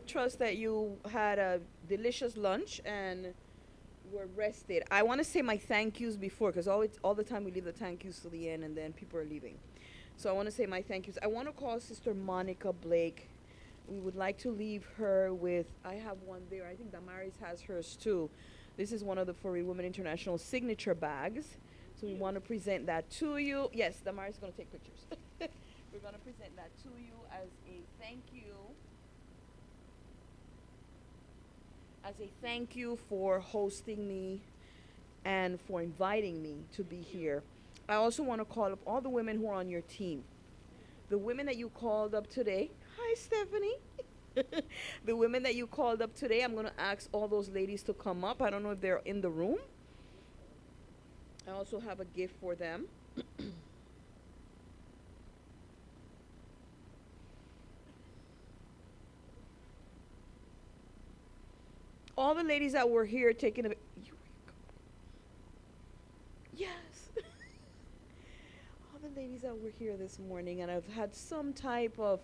trust that you had a delicious lunch and were rested. I want to say my thank yous before, because all the time we leave the thank yous to the end and then people are leaving. So I want to say my thank yous. I want to call Sister Monica Blake. We would like to leave her with, I have one there. I think Damaris has hers too. This is one of the For Real Women International signature bags. So we want to present that to you. Yes, Damaris is going to take pictures. We're going to present that to you as a thank you. As a thank you for hosting me and for inviting me to be here. I also want to call up all the women who are on your team. The women that you called up today. Hi, Stephanie. The women that you called up today, I'm going to ask all those ladies to come up. I don't know if they're in the room. I also have a gift for them. All the ladies that were here taking a. Yes. All the ladies that were here this morning and have had some type of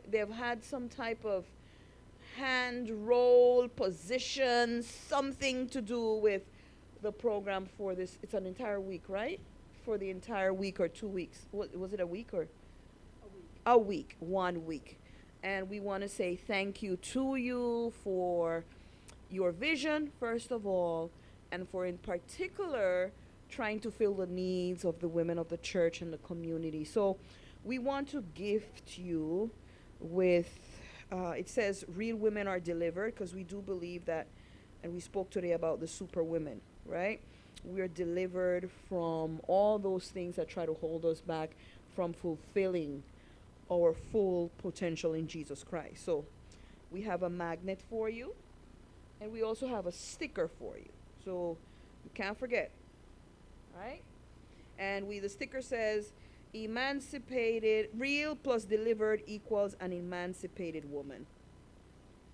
they've had some type of hand roll position, something to do with the program for this. It's an entire week, right? For the entire week or 2 weeks. Was it a week or a week? 1 week. And we want to say thank you to you for your vision, first of all, and for in particular trying to fill the needs of the women of the church and the community. So we want to gift you with, it says, real women are delivered, because we do believe that, and we spoke today about the super women, right? We are delivered from all those things that try to hold us back from fulfilling our full potential in Jesus Christ. So we have a magnet for you, and we also have a sticker for you. So you can't forget, right? And the sticker says, emancipated, real plus delivered equals an emancipated woman.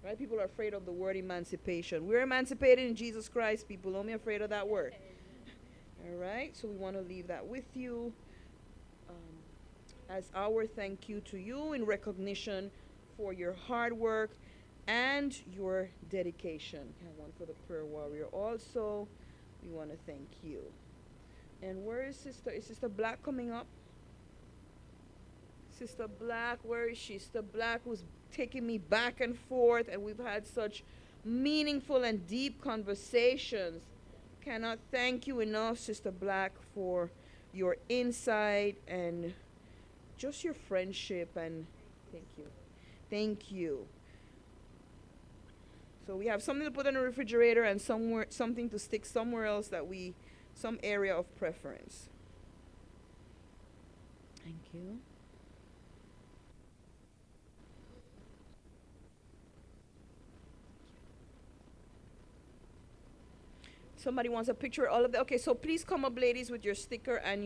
Right? People are afraid of the word emancipation. We're emancipated in Jesus Christ. People, don't be afraid of that word. All right? So we want to leave that with you as our thank you to you in recognition for your hard work and your dedication. I have one for the prayer warrior also. We want to thank you. And where is Sister? Is Sister Black coming up? Sister Black, where is she? Sister Black was taking me back and forth, and we've had such meaningful and deep conversations. Cannot thank you enough, Sister Black, for your insight and just your friendship, and thank you. Thank you. So we have something to put in the refrigerator and something to stick somewhere else some area of preference. Thank you. Somebody wants a picture of all of that. Okay, so please come up, ladies, with your sticker and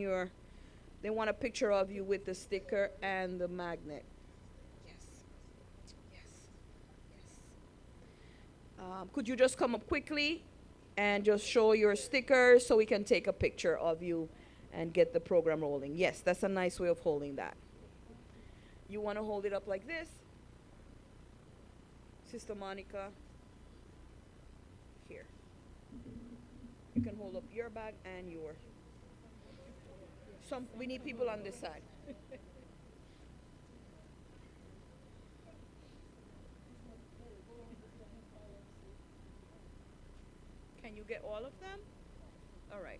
they want a picture of you with the sticker and the magnet. Yes. Yes. Yes. Could you just come up quickly and just show your sticker so we can take a picture of you and get the program rolling? Yes, that's a nice way of holding that. You want to hold it up like this? Sister Monica, here. You can hold up your bag and your. We need people on this side. Can you get all of them? All right.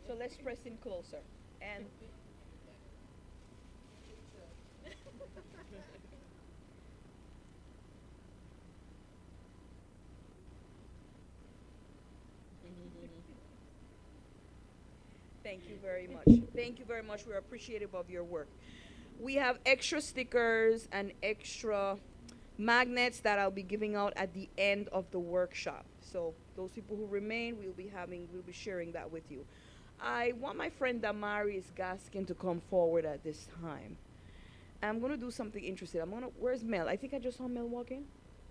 So let's press in closer. And thank you very much. Thank you very much. We're appreciative of your work. We have extra stickers and extra magnets that I'll be giving out at the end of the workshop. So those people who remain, we'll be sharing that with you. I want my friend Damaris Gaskin to come forward at this time. I'm gonna do something interesting. Where's Mel? I think I just saw Mel walk in.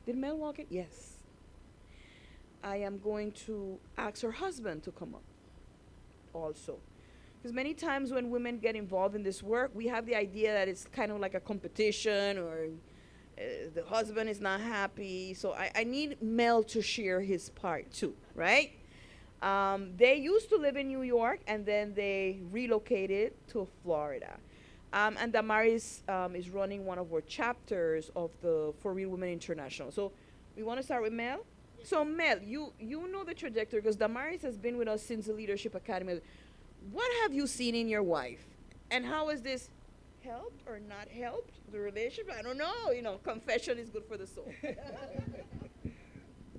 Did Mel walk in? Yes. I am going to ask her husband to come up also. Because many times when women get involved in this work, we have the idea that it's kind of like a competition or the husband is not happy. So I need Mel to share his part too, right? They used to live in New York and then they relocated to Florida. And Damaris is running one of our chapters of the For Real Women International. So we want to start with Mel. So Mel, you know the trajectory because Damaris has been with us since the Leadership Academy. What have you seen in your wife, and how has this helped or not helped the relationship? I don't know. Confession is good for the soul.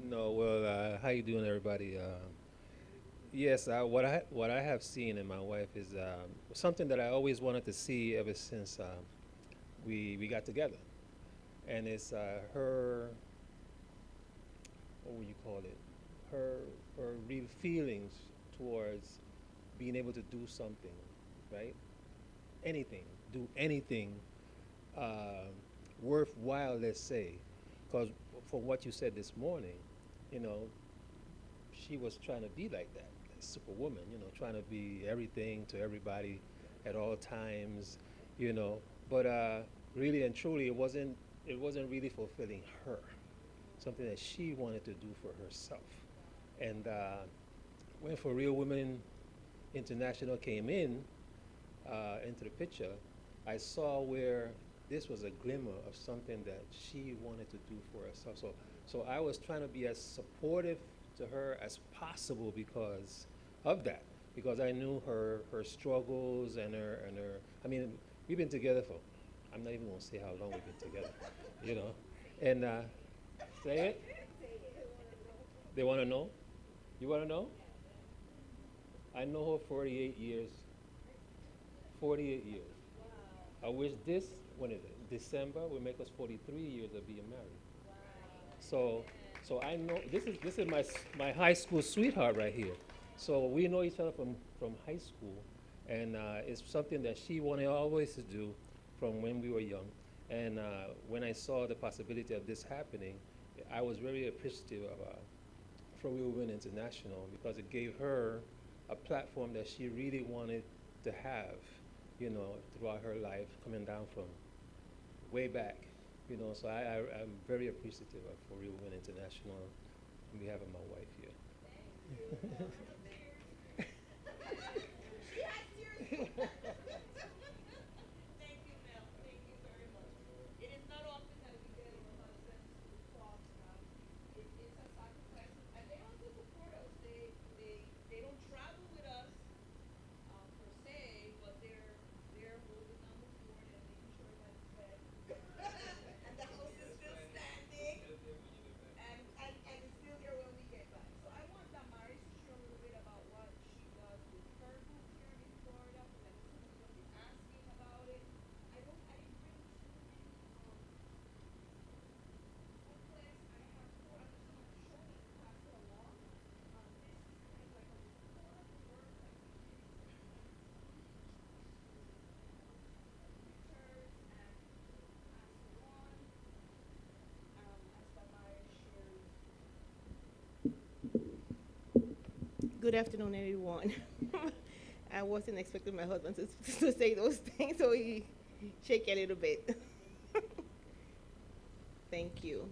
No, well, how you doing, everybody? Yes, what I have seen in my wife is something that I always wanted to see ever since we got together, and it's her, what would you call it? Her her real feelings towards being able to do something, right? Anything, do anything uh, worthwhile, let's say, because from what you said this morning, you know, she was trying to be like that, superwoman, trying to be everything to everybody at all times, you know. But really and truly, it wasn't really fulfilling her, something that she wanted to do for herself. And when For Real Women International came into the picture, I saw where this was a glimmer of something that she wanted to do for herself. So I was trying to be as supportive to her as possible because of that. Because I knew her struggles and her. I mean, we've been together for. I'm not even gonna say how long we've been together, you know. And say it. They want to know. You want to know? I know her 48 years. 48 years. I wish this, when it December will make us 43 years of being married. So, so I know this is my high school sweetheart right here. So we know each other from high school, and it's something that she wanted always to do from when we were young. And when I saw the possibility of this happening, I was very appreciative of For Real Women International because it gave her a platform that she really wanted to have, throughout her life, coming down from way back. So I'm very appreciative of For Real Women International on behalf of my wife here. Thank you, Mel. Thank you very much. It is not often that we get our husbands to talk. It's a sacrifice, and they also support us. They don't travel with us per se, but they're holding down the fort and making sure that it's fed, and the house is still standing, and it's still here when we get back. So I want Damaris to share a little bit about what she does with her group here in Florida, because I know someone's going to be asking about it. I didn't bring too many booklets. I have four. I'm just going to show it and pass it along. This is kind of like a report of the work that we did pictures and pass it on as Damaris shares. Good afternoon, everyone. I wasn't expecting my husband to say those things, so he shake a little bit. Thank you.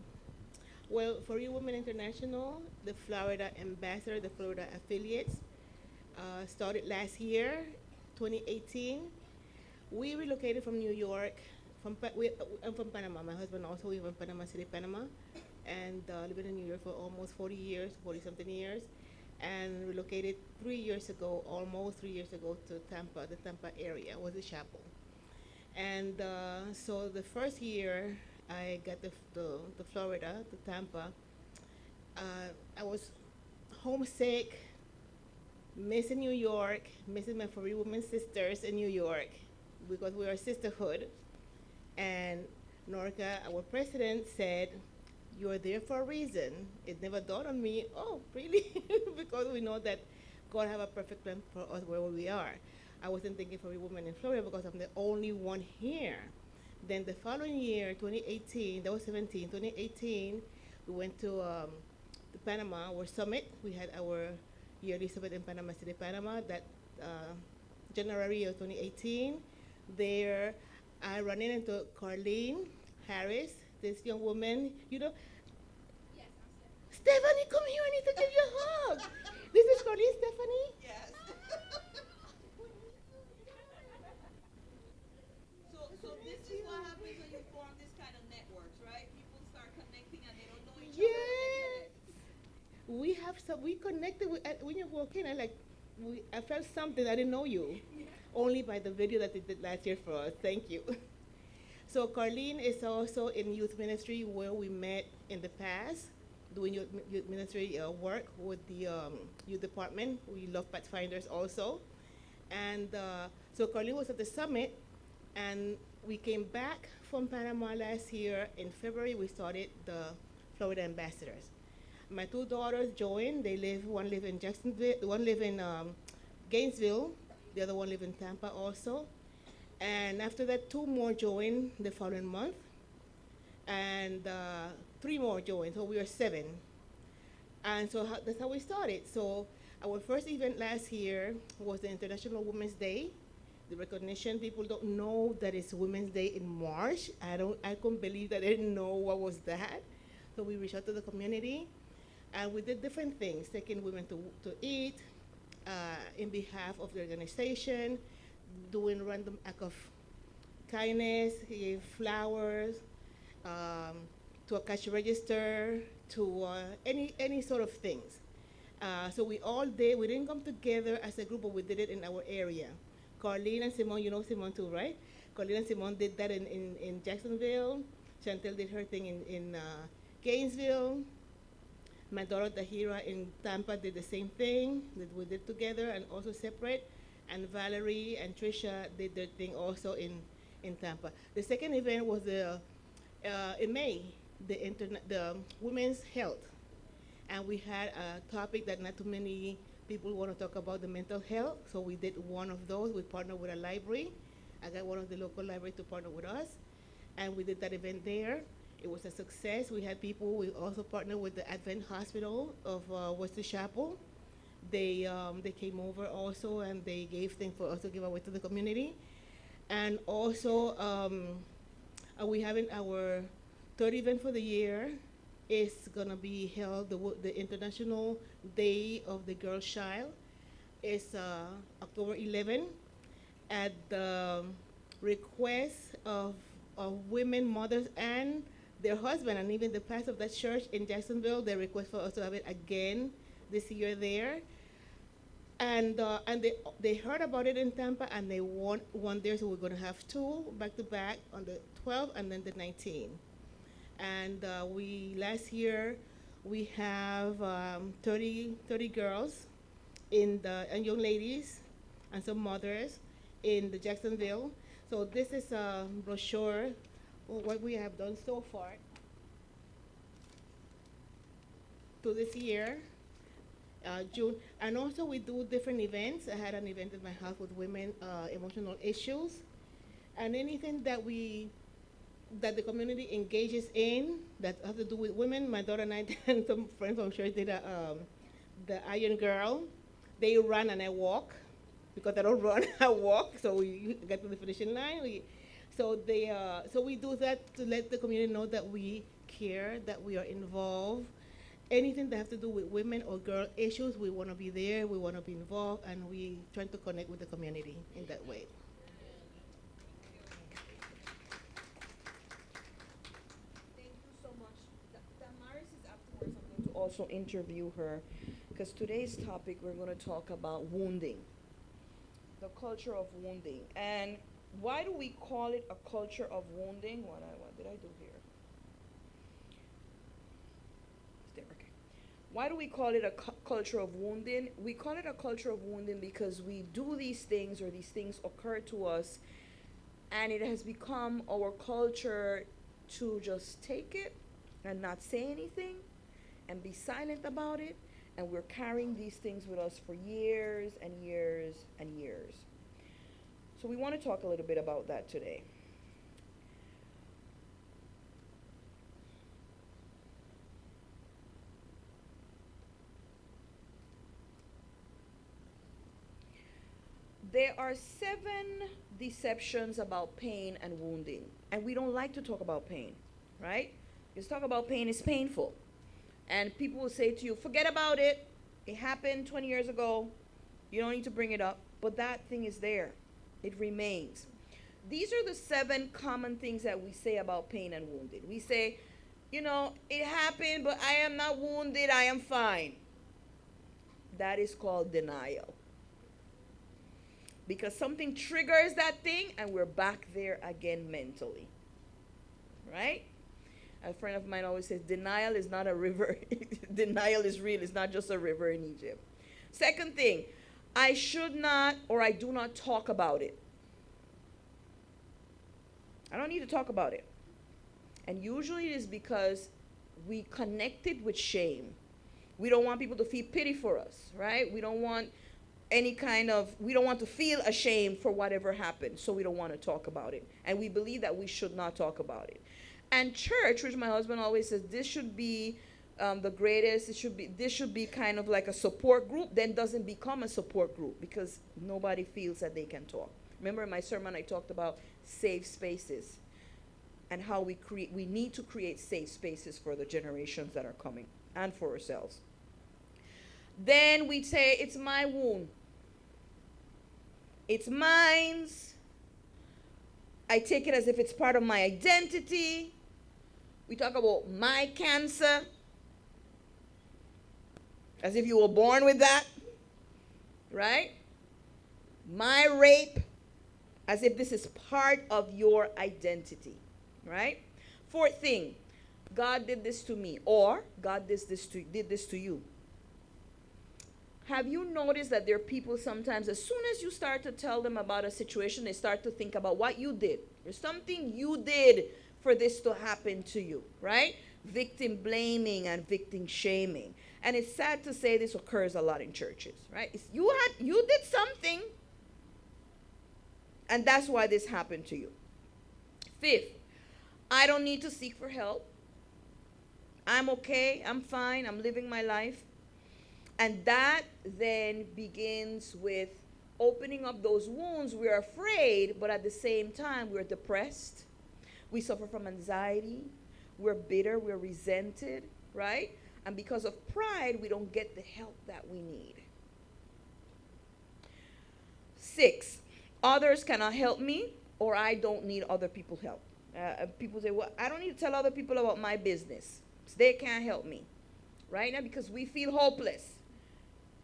Well, For You Women International, the Florida ambassador, the Florida affiliates, started last year, 2018. We relocated from New York. I'm from Panama. My husband also lives in Panama City, Panama, and lived in New York for almost 40 years, 40 something years, and relocated 3 years ago, almost 3 years ago, to Tampa, the Tampa area was the chapel. And so the first year I got the Florida, to Tampa, I was homesick, missing New York, missing my 4 women sisters in New York because we are a sisterhood. And Norca, our president, said, "You're there for a reason." It never dawned on me, oh, really? Because we know that God have a perfect plan for us where we are. I wasn't thinking for a woman in Florida because I'm the only one here. Then the following year, 2018, that was 17, 2018, we went to Panama, our summit. We had our yearly summit in Panama City, Panama, that January of 2018. There, I ran into Carlene Harris, this young woman. You know, Stephanie, come here. I need to give you a hug. This is Corlene, Stephanie. Yes. So this is what happens when you form this kind of networks, right? People start connecting and they don't know each other. Yes. We have some. We connected with, when you walk in. I felt something. I didn't know you, only by the video that they did last year for us. Thank you. So Carlene is also in youth ministry where we met in the past, doing youth ministry work with the youth department. We love Pathfinders also, and so Carlene was at the summit, and we came back from Panama last year. In February, we started the Florida Ambassadors. My two daughters joined. One live in Jacksonville, one live in Gainesville, the other one live in Tampa also. And after that, two more joined the following month, and three more joined. So we are seven. And so that's how we started. So our first event last year was the International Women's Day. The recognition, people don't know that it's Women's Day in March. I couldn't believe that they didn't know what was that. So we reached out to the community, and we did different things, taking women to eat in behalf of the organization, doing random act of kindness, gave flowers, to a cash register, to any sort of things. So we didn't come together as a group, but we did it in our area. Carlene and Simone, you know Simone too, right? Carlene and Simone did that in Jacksonville. Chantel did her thing in Gainesville. My daughter Tahira in Tampa did the same thing that we did together and also separate. And Valerie and Trisha did their thing also in Tampa. The second event was in May, the women's health. And we had a topic that not too many people want to talk about, the mental health. So we did one of those. We partnered with a library. I got one of the local libraries to partner with us. And we did that event there. It was a success. We had people. We also partnered with the Advent Hospital of Worcester Chapel. They came over also, and they gave things for us to give away to the community. And also, we having our third event for the year. It's gonna be held the International Day of the Girl Child. It's October 11 at the request of women, mothers, and their husband, and even the pastor of that church in Jacksonville. They request for us to have it again this year there. And they heard about it in Tampa, and they want one there, so we're going to have two back to back on the 12th and then the 19th. And last year we have 30 girls and young ladies and some mothers in the Jacksonville. So this is a brochure of what we have done so far to this year. June, and also we do different events. I had an event in my house with women, emotional issues, and anything that the community engages in that has to do with women. My daughter and I and some friends from church did the Iron Girl. They run and I walk, because I don't run, I walk. So we get to the finishing line. So we do that to let the community know that we care, that we are involved. Anything that has to do with women or girl issues, we want to be there, we want to be involved, and we try to connect with the community in that way. Thank you so much. Damaris is afterwards. I'm going to also interview her, because today's topic we're going to talk about wounding, the culture of wounding. And why do we call it a culture of wounding? What did I do here? Why do we call it a culture of wounding? We call it a culture of wounding because we do these things, or these things occur to us, and it has become our culture to just take it and not say anything and be silent about it, and we're carrying these things with us for years and years and years. So we want to talk a little bit about that today. There are 7 deceptions about pain and wounding, and we don't like to talk about pain. right? Let's talk about pain. It's painful. And people will say to you, forget about it. It happened 20 years ago. You don't need to bring it up. But that thing is there. It remains. These are the 7 common things that we say about pain and wounded. We say, it happened, but I am not wounded. I am fine. That is called denial. Because something triggers that thing and we're back there again mentally. Right? A friend of mine always says, denial is not a river. Denial is real. It's not just a river in Egypt. Second thing, I should not or I do not talk about it. I don't need to talk about it. And usually it is because we connect it with shame. We don't want people to feel pity for us, right? We don't want we don't want to feel ashamed for whatever happened, so we don't want to talk about it. And we believe that we should not talk about it. And church, which my husband always says, this should be the greatest, this should be kind of like a support group, then doesn't become a support group because nobody feels that they can talk. Remember in my sermon I talked about safe spaces and how we need to create safe spaces for the generations that are coming and for ourselves. Then we say, it's my wound. It's mine. I take it as if it's part of my identity. We talk about my cancer, as if you were born with that, right? My rape, as if this is part of your identity, right? Fourth thing, God did this to me, or God did this to you. Have you noticed that there are people sometimes, as soon as you start to tell them about a situation, they start to think about what you did. There's something you did for this to happen to you, right? Victim blaming and victim shaming. And it's sad to say this occurs a lot in churches, right? You did something, and that's why this happened to you. Fifth, I don't need to seek for help. I'm okay, I'm fine, I'm living my life. And that then begins with opening up those wounds. We're afraid, but at the same time, we're depressed. We suffer from anxiety. We're bitter. We're resented, right? And because of pride, we don't get the help that we need. 6, others cannot help me, or I don't need other people's help. People say, well, I don't need to tell other people about my business. They can't help me, right? Now, because we feel hopeless.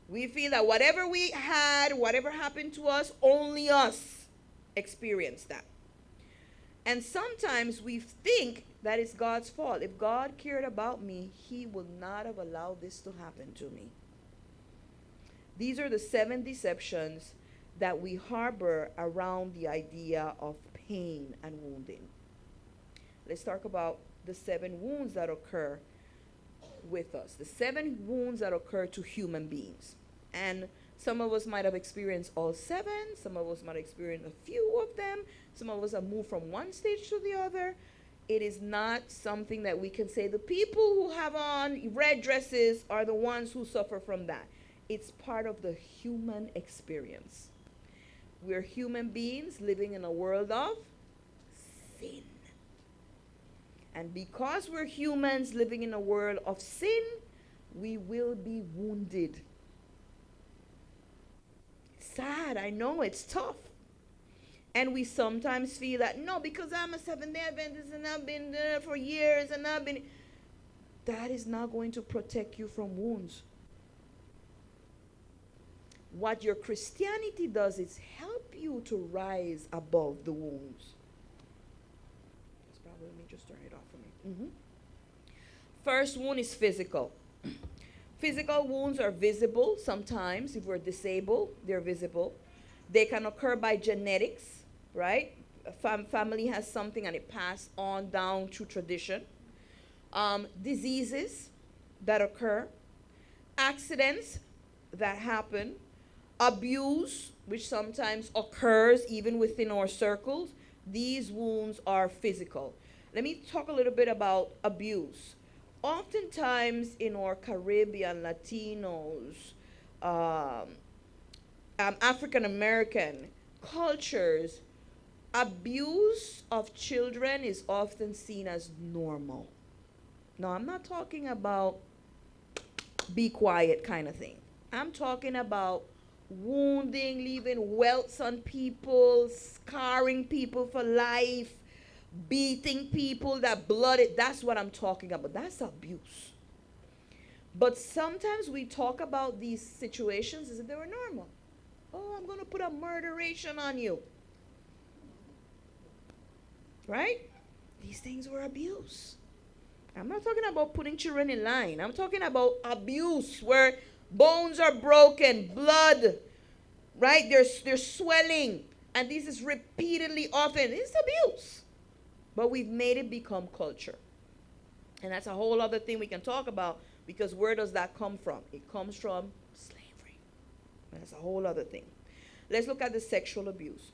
We feel that whatever we had, whatever happened to us, only us experienced that. And sometimes we think that it's God's fault. If God cared about me, he would not have allowed this to happen to me. These are the 7 deceptions that we harbor around the idea of pain and wounding. Let's talk about the 7 wounds that occur with us. The 7 wounds that occur to human beings. And some of us might have experienced all 7. Some of us might have experienced a few of them. Some of us have moved from one stage to the other. It is not something that we can say the people who have on red dresses are the ones who suffer from that. It's part of the human experience. We're human beings living in a world of sin. And because we're humans living in a world of sin, we will be wounded. Sad, I know, it's tough. And we sometimes feel that, no, because I'm a Seventh-Day Adventist and I've been there for years and that is not going to protect you from wounds. What your Christianity does is help you to rise above the wounds. Let me just turn it off for me. First wound is physical. Physical wounds are visible sometimes. If we're disabled, they're visible. They can occur by genetics, right? A family has something and it passed on down through tradition. Diseases that occur. Accidents that happen. Abuse, which sometimes occurs even within our circles. These wounds are physical. Let me talk a little bit about abuse. Oftentimes in our Caribbean, Latinos, African American cultures, Abuse of children is often seen as normal. Now, I'm not talking about be quiet kind of thing. I'm talking about wounding, leaving welts on people, scarring people for life, beating people that blooded. That's what I'm talking about. That's abuse. But sometimes we talk about these situations as if they were normal. Oh, I'm going to put a murderation on you. Right? These things were abuse. I'm not talking about putting children in line. I'm talking about abuse where bones are broken, blood, right? There's swelling. And this is repeatedly often. It's abuse. But we've made it become culture. And that's a whole other thing we can talk about, because where does that come from? It comes from slavery. And that's a whole other thing. Let's look at the sexual abuse.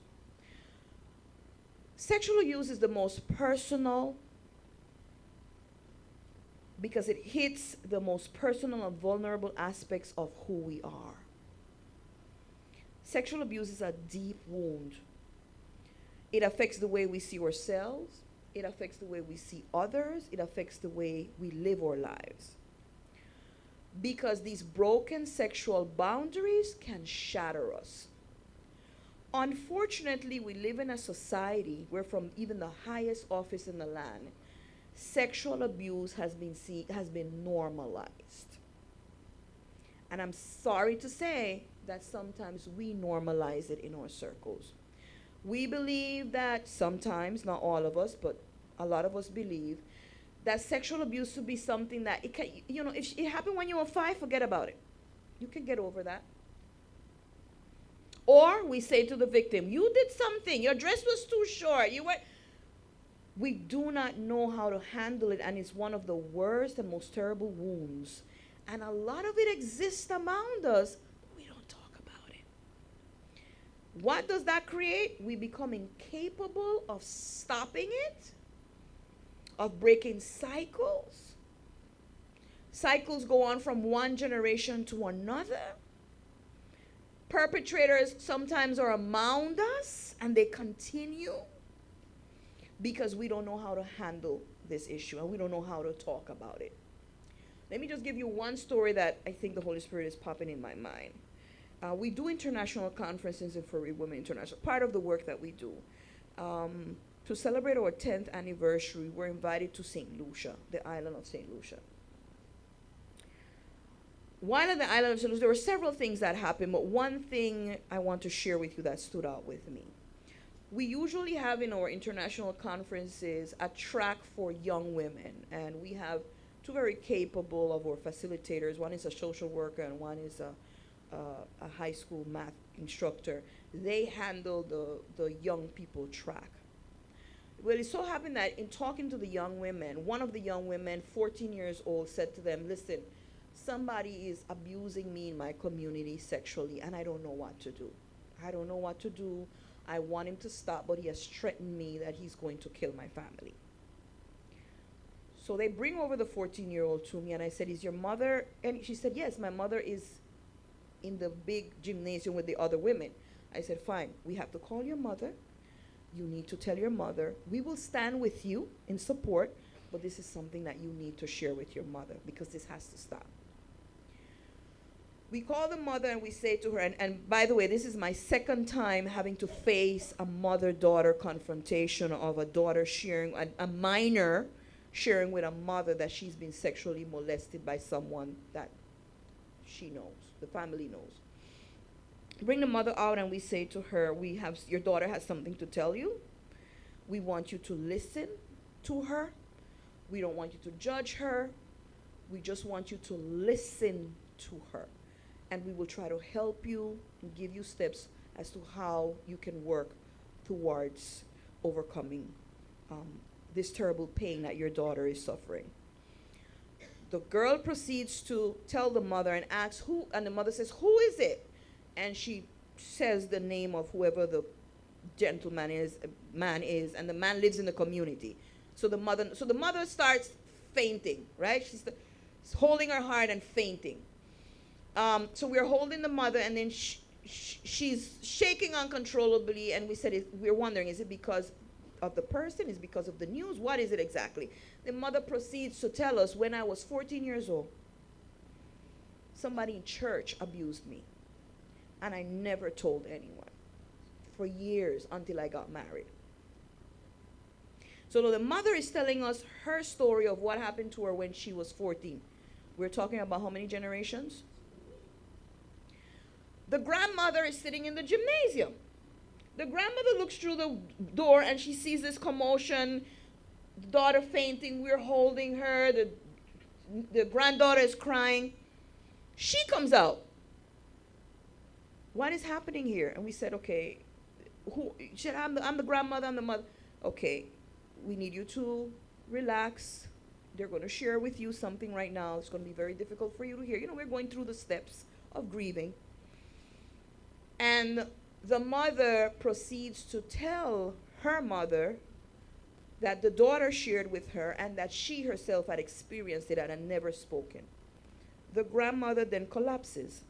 Sexual abuse is the most personal because it hits the most personal and vulnerable aspects of who we are. Sexual abuse is a deep wound. It affects the way we see ourselves. It affects the way we see others. It affects the way we live our lives. Because these broken sexual boundaries can shatter us. Unfortunately, we live in a society where from even the highest office in the land, sexual abuse has been normalized. And I'm sorry to say that sometimes we normalize it in our circles. We believe that sometimes, not all of us, but a lot of us believe that sexual abuse should be something that it can, if it happened when you were 5, forget about it. You can get over that. Or we say to the victim, you did something, your dress was too short, we do not know how to handle it, and it's one of the worst and most terrible wounds. And a lot of it exists among us, but we don't talk about it. What does that create? We become incapable of stopping it, of breaking cycles. Cycles go on from one generation to another. Perpetrators sometimes are among us, and they continue because we don't know how to handle this issue, and we don't know how to talk about it. Let me just give you one story that I think the Holy Spirit is popping in my mind. We do international conferences for Women International, part of the work that we do. To celebrate our 10th anniversary, we're invited to St. Lucia, the island of St. Lucia. While on the island of St. Lucia, there were several things that happened, but one thing I want to share with you that stood out with me. We usually have in our international conferences a track for young women, and we have 2 very capable of our facilitators. One is a social worker, and one is a high school math instructor. They handle the young people track. Well, it so happened that in talking to the young women, one of the young women, 14 years old, said to them, listen, somebody is abusing me in my community sexually, and I don't know what to do. I don't know what to do. I want him to stop, but he has threatened me that he's going to kill my family. So they bring over the 14-year-old to me, and I said, is your mother? And she said, yes, my mother is in the big gymnasium with the other women. I said, fine, we have to call your mother. You need to tell your mother. We will stand with you in support, but this is something that you need to share with your mother because this has to stop. We call the mother and we say to her, and by the way, this is my second time having to face a mother-daughter confrontation of a daughter sharing, a minor sharing with a mother that she's been sexually molested by someone that she knows, the family knows. Bring the mother out and we say to her, your daughter has something to tell you. We want you to listen to her. We don't want you to judge her. We just want you to listen to her. And we will try to help you and give you steps as to how you can work towards overcoming this terrible pain that your daughter is suffering. The girl proceeds to tell the mother and asks who, and the mother says, who is it? And she says the name of whoever the man is, and the man lives in the community. So the mother starts fainting, right? She's holding her heart and fainting. So we're holding the mother, and then she's shaking uncontrollably, and we said, we're wondering, is it because of the person? Is it because of the news? What is it exactly? The mother proceeds to tell us, when I was 14 years old, somebody in church abused me, and I never told anyone for years until I got married. So the mother is telling us her story of what happened to her when she was 14. We're talking about how many generations? The grandmother is sitting in the gymnasium. The grandmother looks through the door and she sees this commotion, the daughter fainting, we're holding her, the granddaughter is crying. She comes out. What is happening here? And we said, okay, she said, I'm the grandmother, I'm the mother. Okay, we need you to relax. They're going to share with you something right now. It's going to be very difficult for you to hear. We're going through the steps of grieving. And the mother proceeds to tell her mother that the daughter shared with her and that she herself had experienced it and had never spoken. The grandmother then collapses.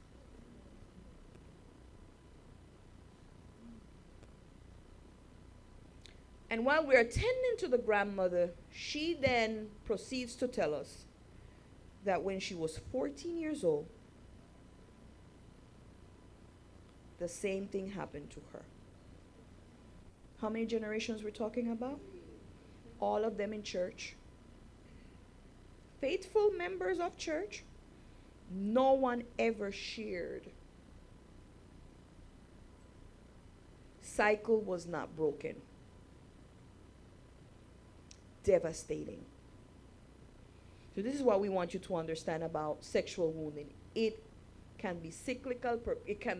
And while we're attending to the grandmother, she then proceeds to tell us that when she was 14 years old, the same thing happened to her. How many generations we're talking about? All of them in church. Faithful members of church. No one ever shared. Cycle was not broken. Devastating. So this is what we want you to understand about sexual wounding. It can be cyclical.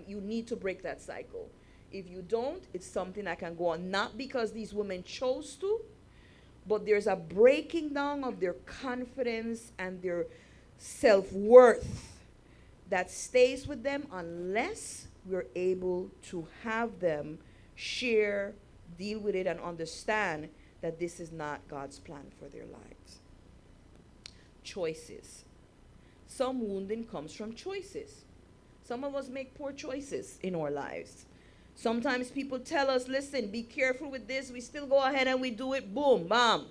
You need to break that cycle. If you don't, it's something that can go on, not because these women chose to, but there's a breaking down of their confidence and their self-worth that stays with them unless we're able to have them share, deal with it, and understand that this is not God's plan for their lives. Choices. Some wounding comes from choices. Some of us make poor choices in our lives. Sometimes people tell us, listen, be careful with this. We still go ahead and we do it. Boom, bam.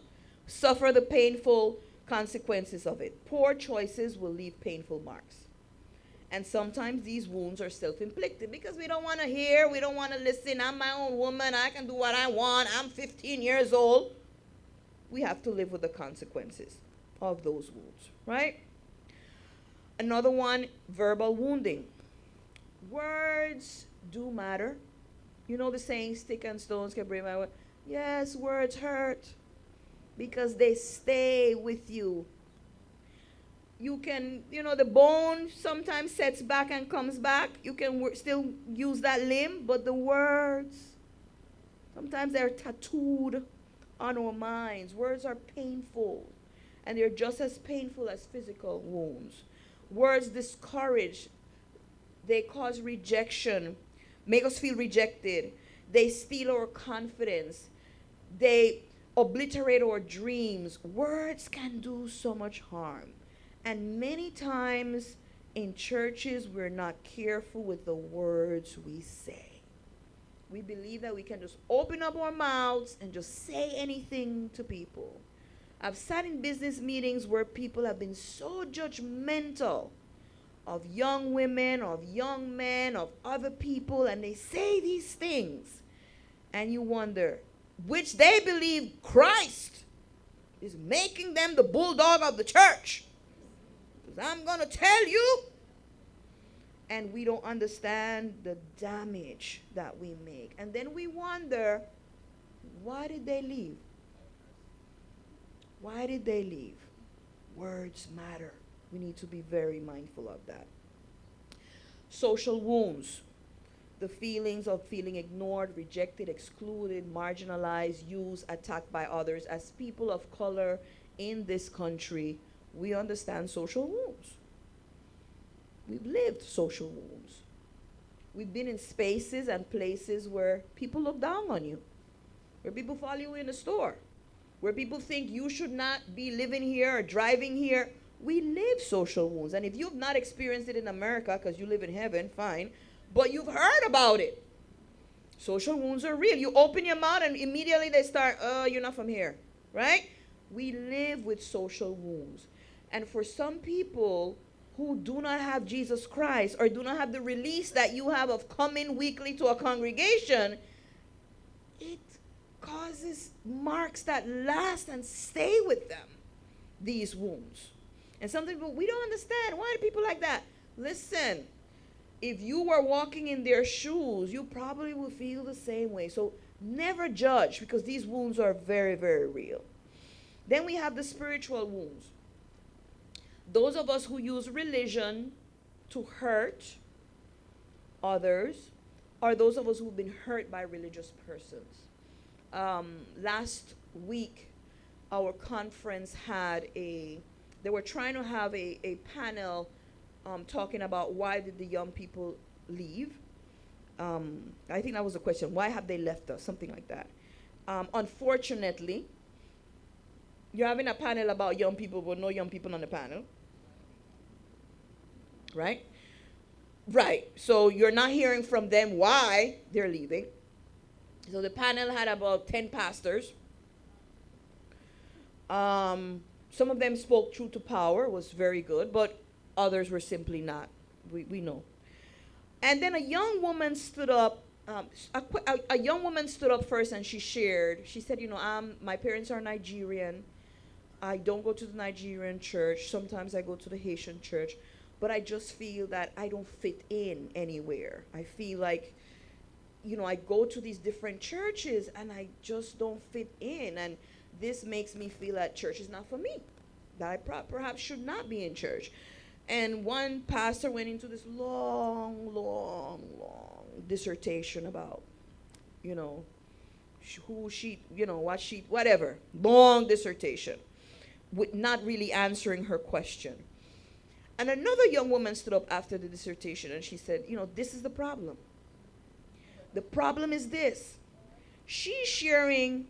Suffer the painful consequences of it. Poor choices will leave painful marks. And sometimes these wounds are self-inflicted because we don't want to hear, we don't want to listen. I'm my own woman. I can do what I want. I'm 15 years old. We have to live with the consequences of those wounds, right? Another one, verbal wounding. Words do matter. You know the saying, stick and stones can break my word. Yes, words hurt because they stay with you. You can, the bone sometimes sets back and comes back. You can still use that limb, but the words, sometimes they're tattooed on our minds. Words are painful, and they're just as painful as physical wounds. Words discourage. They cause rejection, make us feel rejected. They steal our confidence. They obliterate our dreams. Words can do so much harm. And many times in churches, we're not careful with the words we say. We believe that we can just open up our mouths and just say anything to people. I've sat in business meetings where people have been so judgmental of young women, of young men, of other people, and they say these things. And you wonder, which they believe Christ is making them the bulldog of the church. I'm going to tell you. And we don't understand the damage that we make. And then we wonder, why did they leave? Why did they leave? Words matter. We need to be very mindful of that. Social wounds. The feelings of feeling ignored, rejected, excluded, marginalized, used, attacked by others. As people of color in this country, we understand social wounds. We've lived social wounds. We've been in spaces and places where people look down on you, where people follow you in the store, where people think you should not be living here or driving here. We live social wounds. And if you've not experienced it in America because you live in heaven, fine. but you've heard about it. Social wounds are real. You open your mouth and immediately they start, you're not from here, right? We live with social wounds. And for some people who do not have Jesus Christ or do not have the release that you have of coming weekly to a congregation, it causes marks that last and stay with them, these wounds. And some people, we don't understand. Why do people like that? Listen, if you were walking in their shoes, you probably would feel the same way. So never judge, because these wounds are very, very real. Then we have the spiritual wounds. Those of us who use religion to hurt others, or those of us who've been hurt by religious persons. Last week, our conference they were trying to have a panel talking about why did the young people leave. I think that was the question. Why have they left us? Something like that. Unfortunately, you're having a panel about young people, but no young people on the panel. Right? Right. So you're not hearing from them why they're leaving. So the panel had about 10 pastors. Some of them spoke truth to power, was very good, but others were simply not. We know. And then a young woman stood up. A young woman stood up first, and she shared. She said, my parents are Nigerian. I don't go to the Nigerian church. Sometimes I go to the Haitian church. But I just feel that I don't fit in anywhere. I feel like, I go to these different churches and I just don't fit in. And this makes me feel that church is not for me. That I perhaps should not be in church. And one pastor went into this long dissertation about, who she, what she, whatever. Long dissertation. With not really answering her question. And another young woman stood up after the dissertation and she said, this is the problem. The problem is this. She's sharing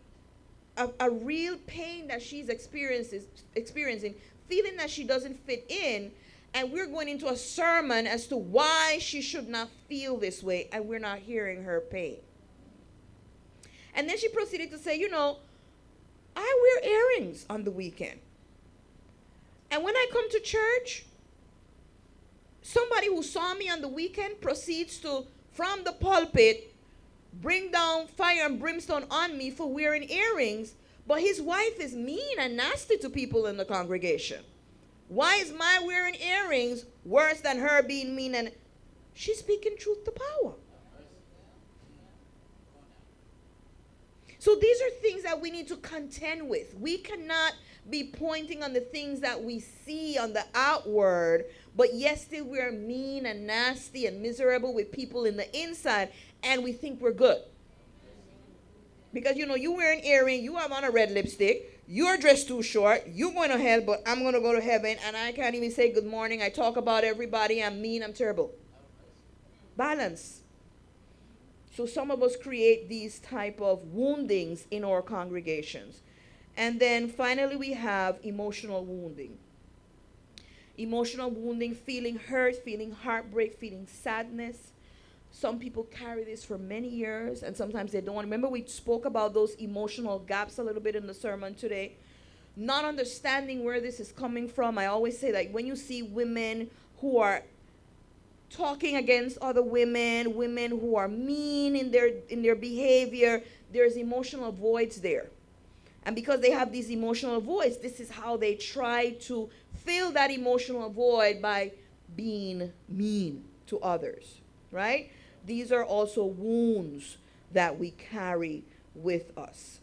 a real pain that she's experiencing, feeling that she doesn't fit in, and we're going into a sermon as to why she should not feel this way, and we're not hearing her pain. And then she proceeded to say, I wear earrings on the weekend. And when I come to church, somebody who saw me on the weekend proceeds to, from the pulpit, bring down fire and brimstone on me for wearing earrings, but his wife is mean and nasty to people in the congregation. Why is my wearing earrings worse than her being mean? And she's speaking truth to power. So these are things that we need to contend with. We cannot be pointing on the things that we see on the outward, but yet still we're mean and nasty and miserable with people in the inside, and we think we're good. Because, you wear an earring, you have on a red lipstick, you're dressed too short, you're going to hell, but I'm going to go to heaven, and I can't even say good morning. I talk about everybody, I'm mean, I'm terrible. Balance. So some of us create these type of woundings in our congregations. And then finally we have emotional wounding. Emotional wounding, feeling hurt, feeling heartbreak, feeling sadness. Some people carry this for many years, and sometimes they don't. Remember, we spoke about those emotional gaps a little bit in the sermon today. Not understanding where this is coming from. I always say, like, when you see women who are talking against other women who are mean in their behavior, there's emotional voids there. And because they have these emotional voids, this is how they try to fill that emotional void by being mean to others, right? These are also wounds that we carry with us.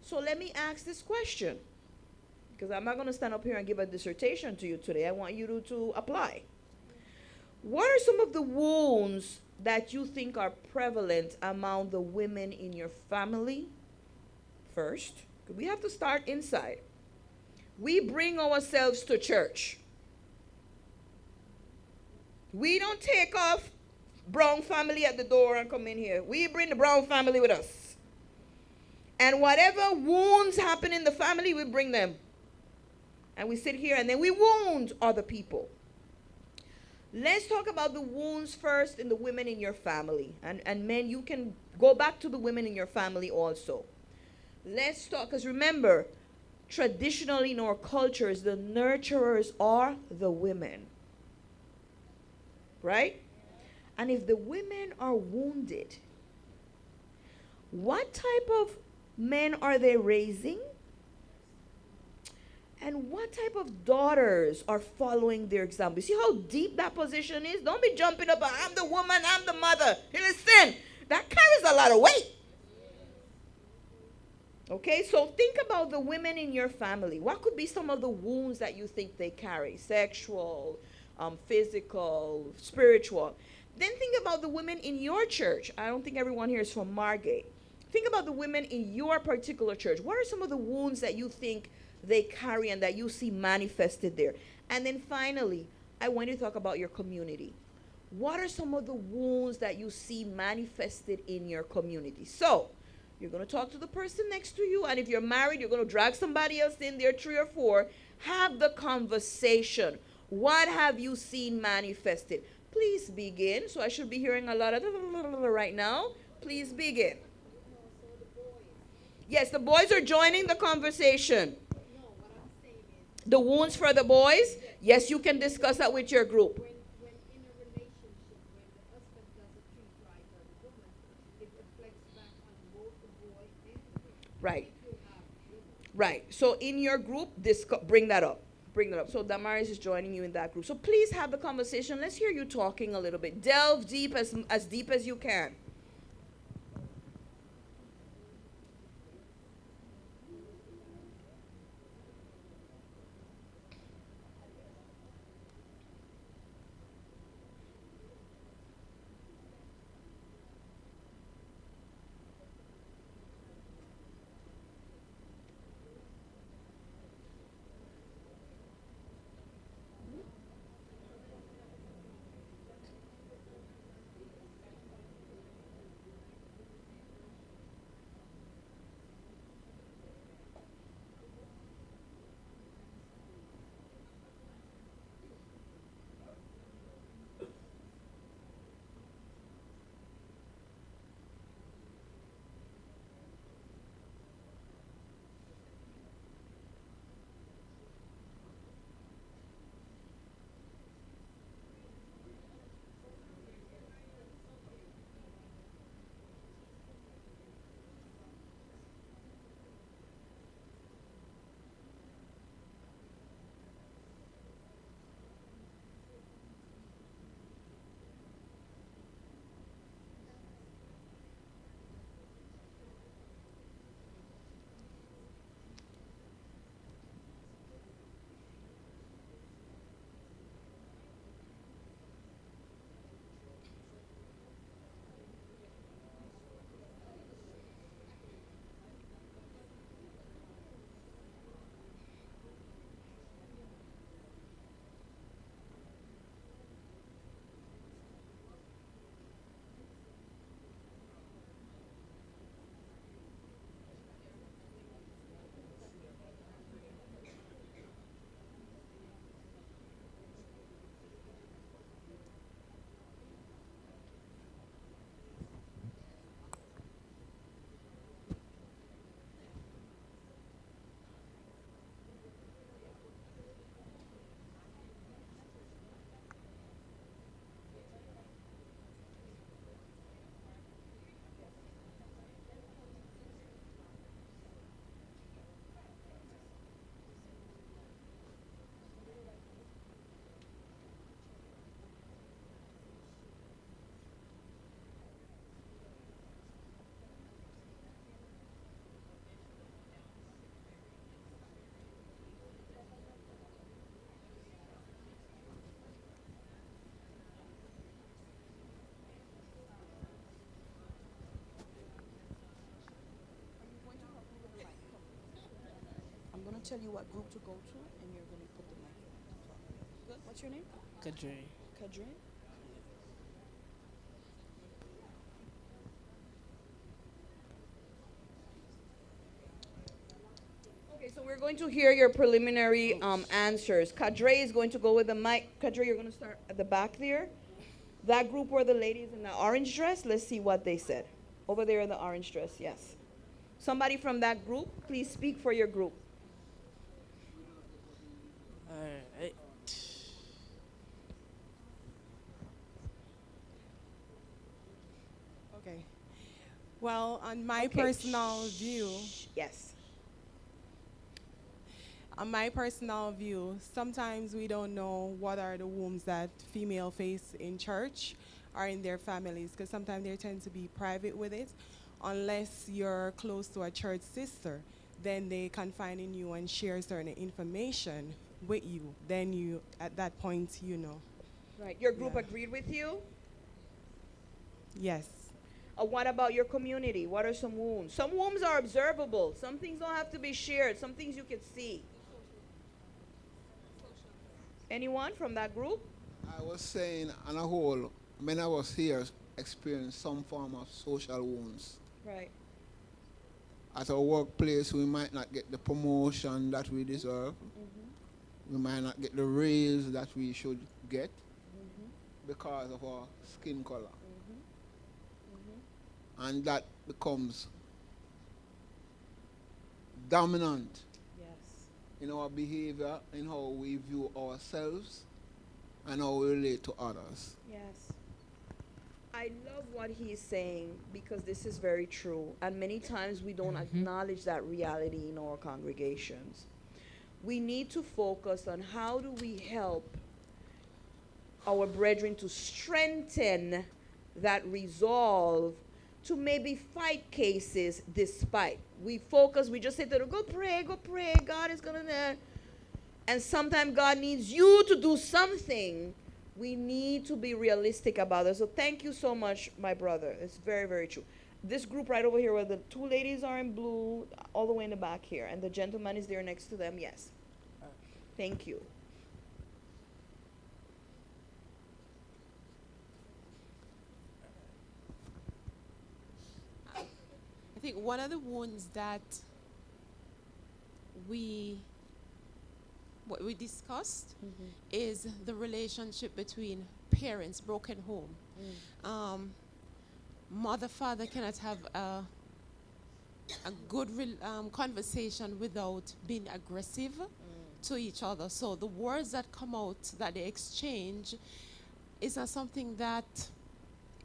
So let me ask this question, because I'm not going to stand up here and give a dissertation to you today. I want you to apply. What are some of the wounds that you think are prevalent among the women in your family? First, we have to start inside. We bring ourselves to church. We don't take off Brown family at the door and come in here. We bring the Brown family with us. And whatever wounds happen in the family, we bring them. And we sit here and then we wound other people. Let's talk about the wounds first in the women in your family. And men, you can go back to the women in your family also. Let's talk, because remember, traditionally in our cultures, the nurturers are the women. Right? And if the women are wounded, what type of men are they raising? And what type of daughters are following their example? You see how deep that position is? Don't be jumping up, I'm the woman, I'm the mother. Hey, listen, that carries a lot of weight. Okay, so think about the women in your family. What could be some of the wounds that you think they carry? Sexual, physical, spiritual. Then think about the women in your church. I don't think everyone here is from Margate. Think about the women in your particular church. What are some of the wounds that you think they carry and that you see manifested there? And then finally, I want to talk about your community. What are some of the wounds that you see manifested in your community? So, you're going to talk to the person next to you, and if you're married, you're going to drag somebody else in there, 3 or 4. Have the conversation. What have you seen manifested? Please begin. So I should be hearing a lot of right now. Please begin. Yes, the boys are joining the conversation. The wounds for the boys? Yes, you can discuss that with your group. Right. Right. So in your group, bring that up. Bring that up. So Damaris is joining you in that group. So please have the conversation. Let's hear you talking a little bit. Delve deep as deep as you can. I'm going to tell you what group to go to, and you're going to put the mic in. Good. What's your name? Kadre. Kadri. Okay, so we're going going to hear your preliminary answers. Kadre is going to go with the mic. Kadre, you're going to start at the back there. That group were the ladies in the orange dress. Let's see what they said. Over there in the orange dress, yes. Somebody from that group, please speak for your group. Alright. Okay. Well, on my Okay, personal view, Yes. sometimes we don't know what are the wounds that female face in church or in their families, because sometimes they tend to be private with it. Unless you're close to a church sister, then they confide in you and share certain information with you. Then you, at that point, you know. Right. Your group Yeah. agreed with you? Yes. What about your community? What are some wounds? Some wounds are observable. Some things don't have to be shared. Some things you can see. Anyone from that group? I was saying, on a whole, many of us here experience some form of social wounds. Right. At our workplace, we might not get the promotion that we deserve. We might not get the raise that we should get because of our skin color. And that becomes dominant Yes. in our behavior, in how we view ourselves, and how we relate to others. Yes. I love what he's saying because this is very true. And many times we don't acknowledge that reality in our congregations. We need to focus on how do we help our brethren to strengthen that resolve to maybe fight cases despite. We just say to them, go pray, God is going to... And sometimes God needs you to do something. We need to be realistic about it. So thank you so much, my brother. It's very, very true. This group right over here where the two ladies are in blue, all the way in the back here, and the gentleman is there next to them, yes. Thank you. I think one of the wounds that what we discussed is the relationship between parents, broken home. Mother, father cannot have a good conversation without being aggressive to each other. So the words that come out that they exchange is not something that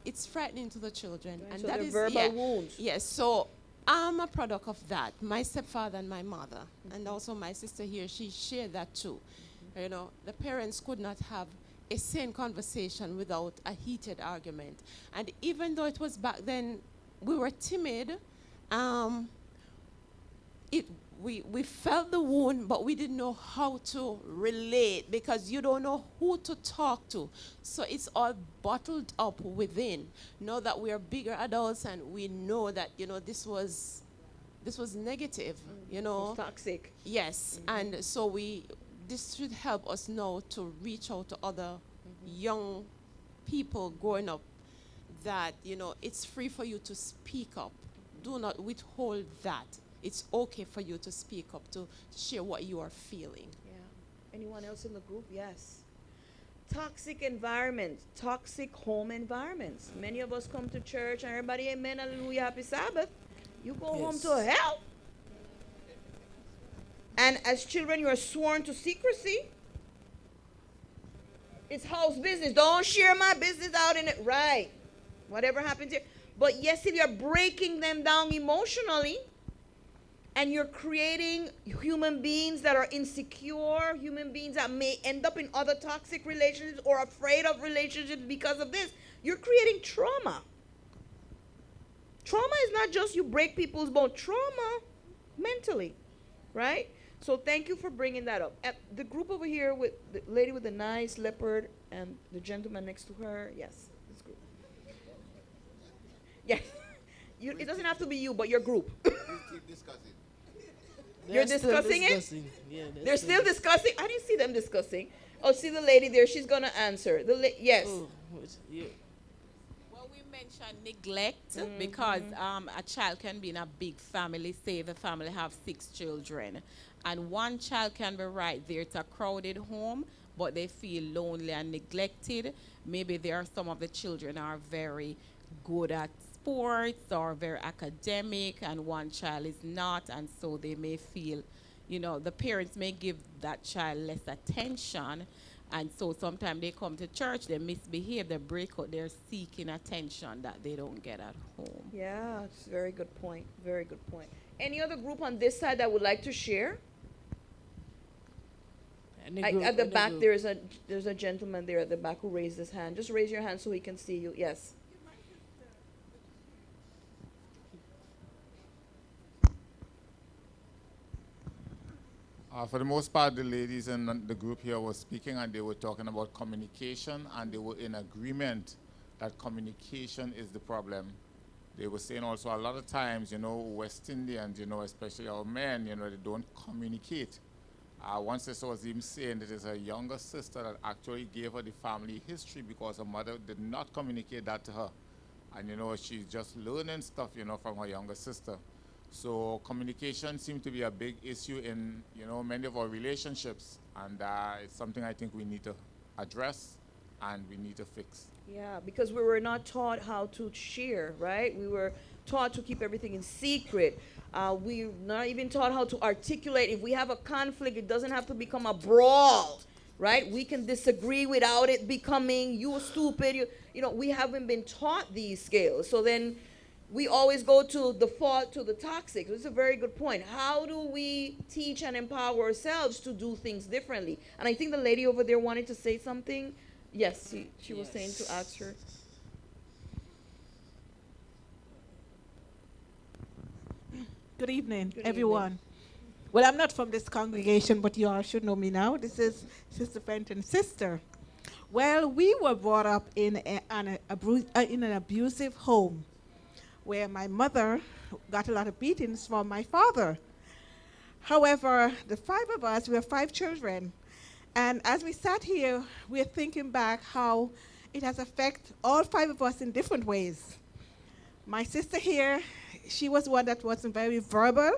it's frightening to the children. Right, And so that they're is verbal wounds. Yes, so I'm a product of that. My stepfather and my mother, and also my sister here, she shared that too. You know, the parents could not have a sane conversation without a heated argument. And even though it was back then, we were timid, we felt the wound, but we didn't know how to relate because you don't know who to talk to. So it's all bottled up within. Now that we are bigger adults and we know that, you know, this was negative, you know. It's toxic. Yes, and so this should help us now to reach out to other young people growing up that, you know, it's free for you to speak up. Do not withhold that. It's okay for you to speak up, to share what you are feeling. Yeah. Anyone else in the group? Yes. Toxic environments, toxic home environments. Many of us come to church and everybody, amen, hallelujah, happy Sabbath. You go home to hell. And as children, you are sworn to secrecy. It's house business. Don't share my business out in it. Right. Whatever happens here. But yes, if you're breaking them down emotionally, and you're creating human beings that are insecure, human beings that may end up in other toxic relationships or afraid of relationships because of this, you're creating trauma. Trauma is not just you break people's bones. Trauma mentally, right? So thank you for bringing that up. The group over here with the lady with the nice leopard and the gentleman next to her, yes, this group. Yes. It doesn't have to be you, but your group. Keep discussing. You're discussing it? Yeah, They're still discussing? I didn't see them discussing. Oh, see the lady there. She's going to answer. Yes. Oh, Well, we mentioned neglect because a child can be in a big family. Say the family have 6 children, and one child can be right there. It's a crowded home, but they feel lonely and neglected. Maybe there are some of the children are very good at sports or very academic, and one child is not, and so they may feel, the parents may give that child less attention, and so sometimes they come to church, they misbehave, they break out, they're seeking attention that they don't get at home. Yeah, it's a very good point. Very good point. Any other group on this side that would like to share? At the back, there's a gentleman there at the back who raised his hand. Just raise your hand so he can see you. Yes. For the most part, the ladies in the group here were speaking, and they were talking about communication, and they were in agreement that communication is the problem. They were saying also a lot of times, West Indians, especially our men, they don't communicate. One sister was even saying that it's her younger sister that actually gave her the family history because her mother did not communicate that to her. And, she's just learning stuff, from her younger sister. So communication seems to be a big issue in, many of our relationships. And it's something I think we need to address and we need to fix. Yeah, because we were not taught how to share, right? We were taught to keep everything in secret. We're not even taught how to articulate. If we have a conflict, it doesn't have to become a brawl, right? We can disagree without it becoming, you stupid. We haven't been taught these skills. So then we always go to default to the toxic. It's a very good point. How do we teach and empower ourselves to do things differently? And I think the lady over there wanted to say something. Yes, she was saying to ask her. Good evening, Good everyone. evening. Well, I'm not from this congregation, but you all should know me now. This is Sister Fenton's sister. Well, we were brought up in an abusive home where my mother got a lot of beatings from my father. However, the five of us, we have 5 children. And as we sat here, we're thinking back how it has affected all 5 of us in different ways. My sister here, she was one that wasn't very verbal,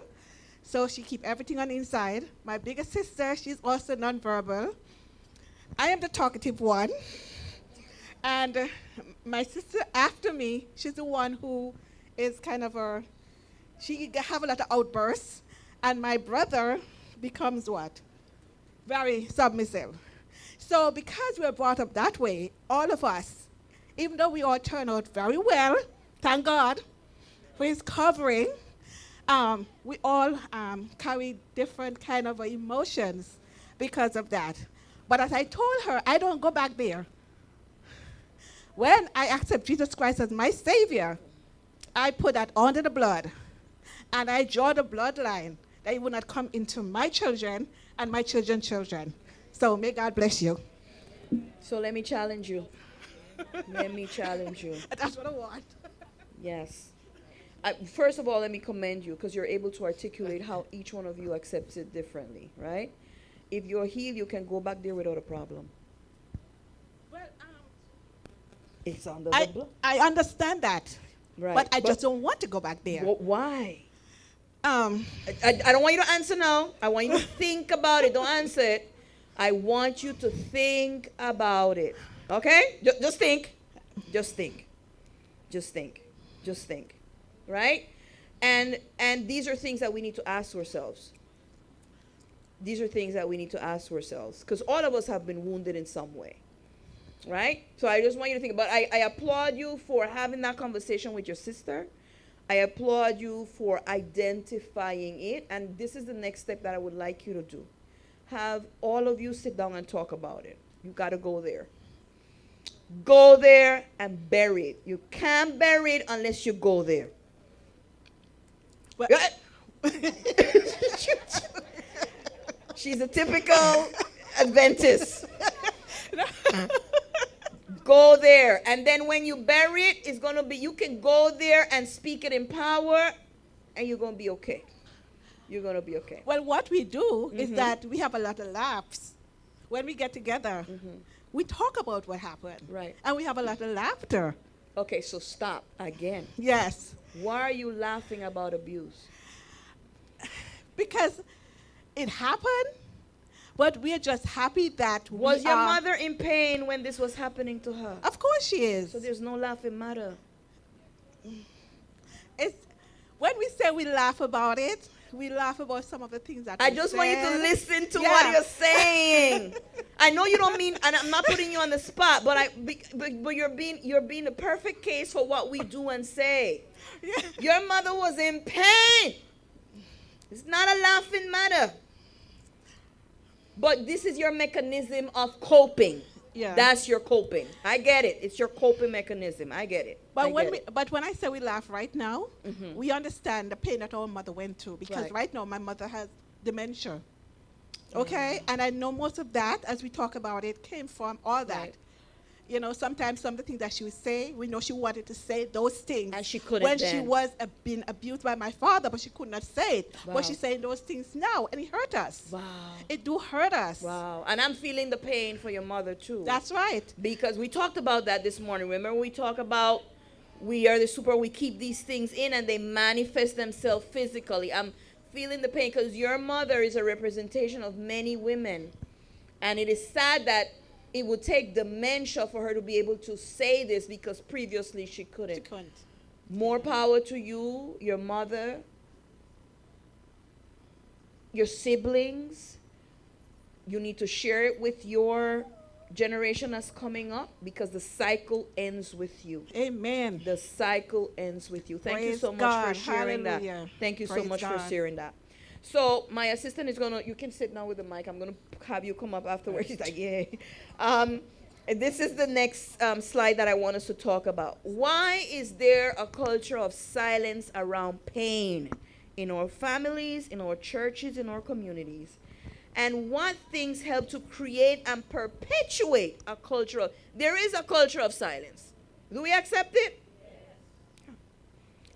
so she keep everything on the inside. My bigger sister, she's also nonverbal. I am the talkative one. And my sister after me, she's the one who is kind of she have a lot of outbursts. And my brother becomes what? Very submissive. So because we're brought up that way, all of us, even though we all turn out very well, thank God for his covering, we all carry different kind of emotions because of that. But as I told her, I don't go back there. When I accept Jesus Christ as my Savior, I put that under the blood. And I draw the bloodline that it will not come into my children and my children's children. So may God bless you. So let me challenge you. Let me challenge you. That's what I want. Yes. First of all, let me commend you because you're able to articulate how each one of you accepts it differently, right? If you're healed, you can go back there without a problem. Well, It's under the blood. I understand that. Right. But I just don't want to go back there. Why? I don't want you to answer now. I want you to think about it. Don't answer it. I want you to think about it. Okay? Just think. Just think. Just think. Just think. Right? And these are things that we need to ask ourselves. These are things that we need to ask ourselves. Because all of us have been wounded in some way. Right? So I just want you to think about it. I applaud you for having that conversation with your sister. I applaud you for identifying it. And this is the next step that I would like you to do. Have all of you sit down and talk about it. You got to go there. Go there and bury it. You can't bury it unless you go there. Well, She's a typical Adventist. Go there. And then when you bury it, it's going to be, you can go there and speak it in power, and you're going to be okay. You're going to be okay. Well, what we do is that we have a lot of laughs. When we get together, we talk about what happened. Right. And we have a lot of laughter. Okay, so stop again. Yes. Why are you laughing about abuse? Because it happened, but we're just happy that Was we your are. mother in pain when this was happening to her? Of course she is. So there's no laughing matter. It's, when we say we laugh about it, we laugh about some of the things that I we just want you to said. listen to Yeah. what you're saying. I know you don't mean, and I'm not putting you on the spot, but you're being the perfect case for what we do and say. Yeah. Your mother was in pain. It's not a laughing matter. But this is your mechanism of coping. Yeah. That's your coping. I get it. It's your coping mechanism. I get it. But I but when I say we laugh right now, Mhm. we understand the pain that our mother went through, because Right. right now my mother has dementia. Okay? And I know most of that, as we talk about it, came from all that. Right. You know, sometimes some of the things that she would say, we know she wanted to say those things. And she couldn't when she then. was being abused by my father, but she could not say it. Wow. But she's saying those things now, and it hurt us. Wow. It do hurt us. Wow. And I'm feeling the pain for your mother too. That's right. Because we talked about that this morning. Remember we talked about we are the super, we keep these things in and they manifest themselves physically. I'm feeling the pain because your mother is a representation of many women. And it is sad that it would take dementia for her to be able to say this because previously she couldn't. She couldn't. More power to you, your mother, your siblings. You need to share it with your generation that's coming up because the cycle ends with you. Amen. The cycle ends with you. Thank you Praise so much God. for sharing Hallelujah. that. Thank you so Praise much for God. sharing that. So my assistant is gonna. You can sit now with the mic. I'm gonna have you come up afterwards. She's like, yeah. And this is the next slide that I want us to talk about. Why is there a culture of silence around pain in our families, in our churches, in our communities? And what things help to create and perpetuate a culture of? There is a culture of silence. Do we accept it?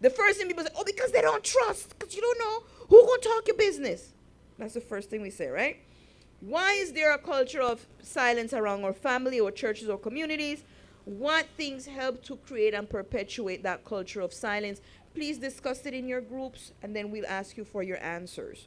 The first thing people say, oh, because they don't trust, because you don't know who gonna talk your business. That's the first thing we say, right? Why is there a culture of silence around our family or churches or communities? What things help to create and perpetuate that culture of silence? Please discuss it in your groups, and then we'll ask you for your answers.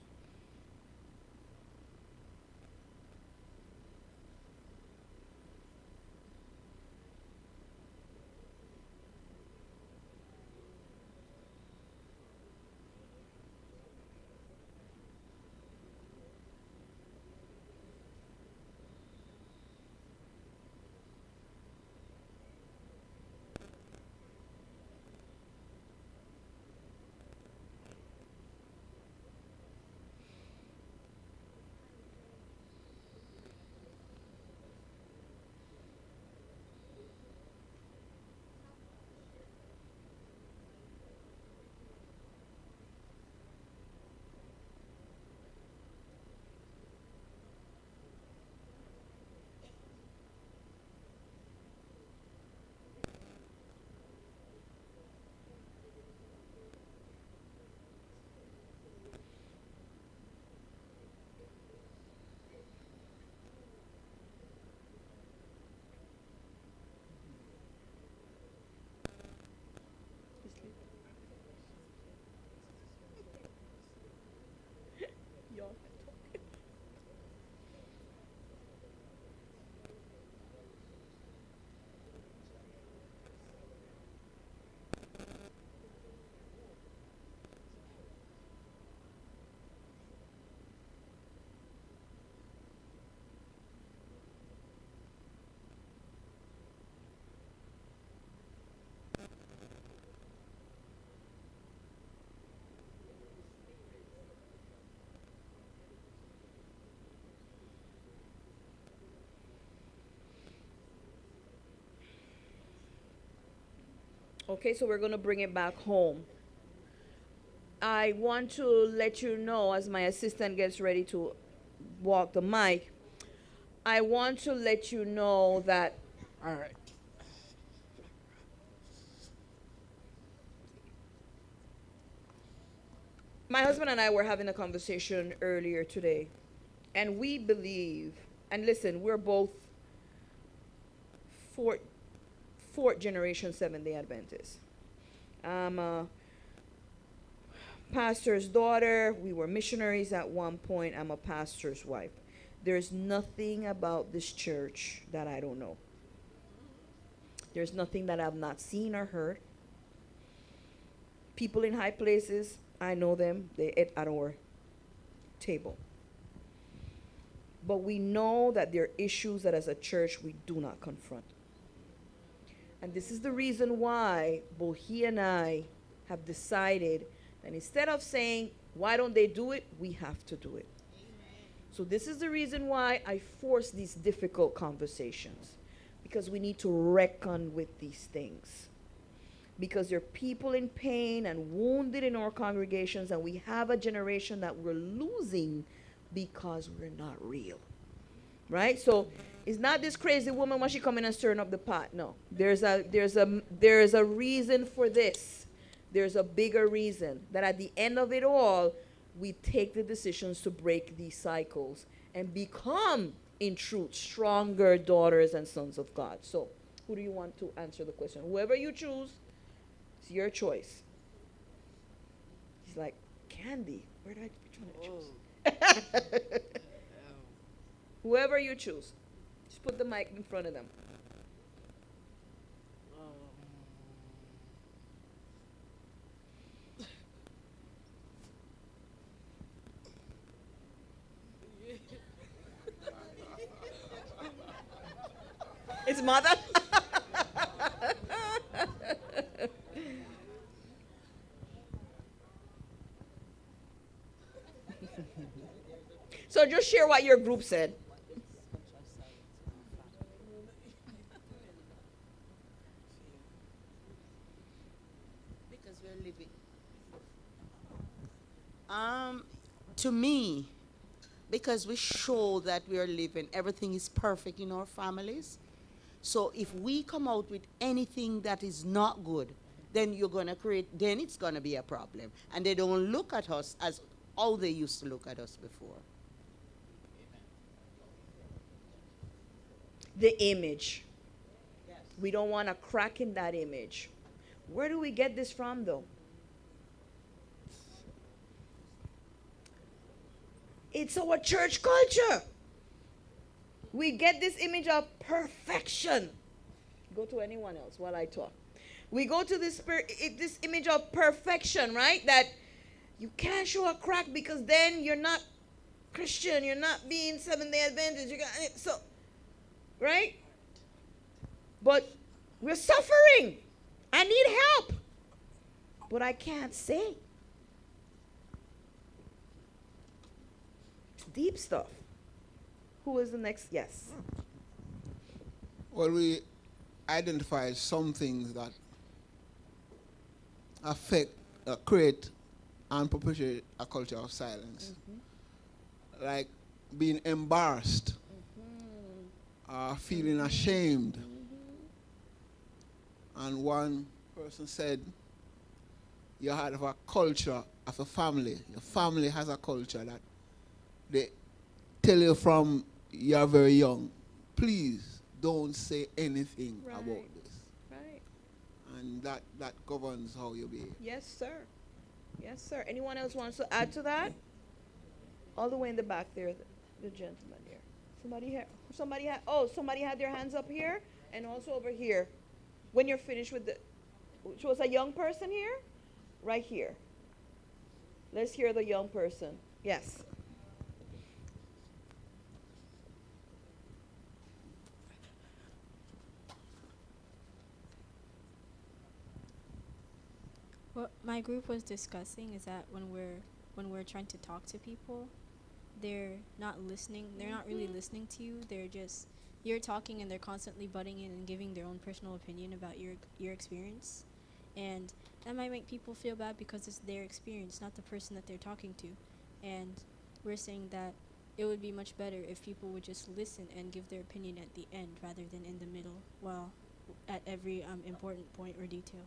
Okay, so we're going to bring it back home. I want to let you know, as my assistant gets ready to walk the mic, I want to let you know that, all right. My husband and I were having a conversation earlier today, and we believe, and listen, we're both fourth generation Seventh-Day Adventists. pastor's daughter. We were missionaries at one point. I'm a pastor's wife. There's nothing about this church that I don't know. There's nothing that I've not seen or heard. People in high places, I know them. They eat at our table. But we know that there are issues that as a church we do not confront. And this is the reason why both he and I have decided that instead of saying, why don't they do it? We have to do it. Amen. So this is the reason why I force these difficult conversations. Because we need to reckon with these things. Because there are people in pain and wounded in our congregations, and we have a generation that we're losing because we're not real. Right? So it's not this crazy woman when she come in and stirring up the pot. No. There's a reason for this. There's a bigger reason that at the end of it all, we take the decisions to break these cycles and become, in truth, stronger daughters and sons of God. So who do you want to answer the question? Whoever you choose, it's your choice. He's like, Candy, where did I choose? Whoever you choose, just put the mic in front of them. It's mother. So just share what your group said. Because we're living. To me, because we show that we are living, everything is perfect in our families. So if we come out with anything that is not good, then then it's gonna be a problem. And they don't look at us as how they used to look at us before. The image. Yes. We don't want to crack in that image. Where do we get this from, though? It's our church culture. We get this image of perfection. Go to anyone else while I talk. We go to this image of perfection, right? That you can't show a crack because then you're not Christian. You're not being Seventh-Day Adventist. So, right? But we're suffering. I need help. But I can't say. It's deep stuff. Who is the next? Yes. Well, we identified some things that affect, create, and perpetuate a culture of silence. Mm-hmm. Like being embarrassed, feeling ashamed. Mm-hmm. And one person said, you have a culture of a family. Your family has a culture that they tell you from you're very young, please don't say anything about this. Right. And that governs how you behave. Yes, sir. Yes, sir. Anyone else wants to add to that? All the way in the back there, the gentleman here. Somebody had their hands up here and also over here. When you're finished with which was a young person here? Right here. Let's hear the young person. Yes. What my group was discussing is that when we're trying to talk to people, they're not listening. They're not really listening to you. You're talking and they're constantly butting in and giving their own personal opinion about your experience. And that might make people feel bad because it's their experience, not the person that they're talking to. And we're saying that it would be much better if people would just listen and give their opinion at the end rather than in the middle, at every important point or detail.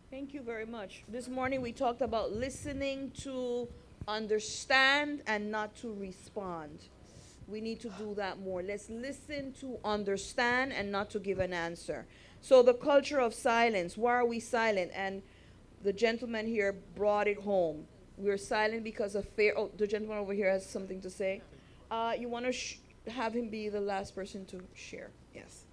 Thank you very much. This morning we talked about listening to understand and not to respond. We need to do that more. Let's listen to understand and not to give an answer. So the culture of silence, why are we silent? And the gentleman here brought it home. We're silent because of fear. Oh, the gentleman over here has something to say. You want to have him be the last person to share? Yes.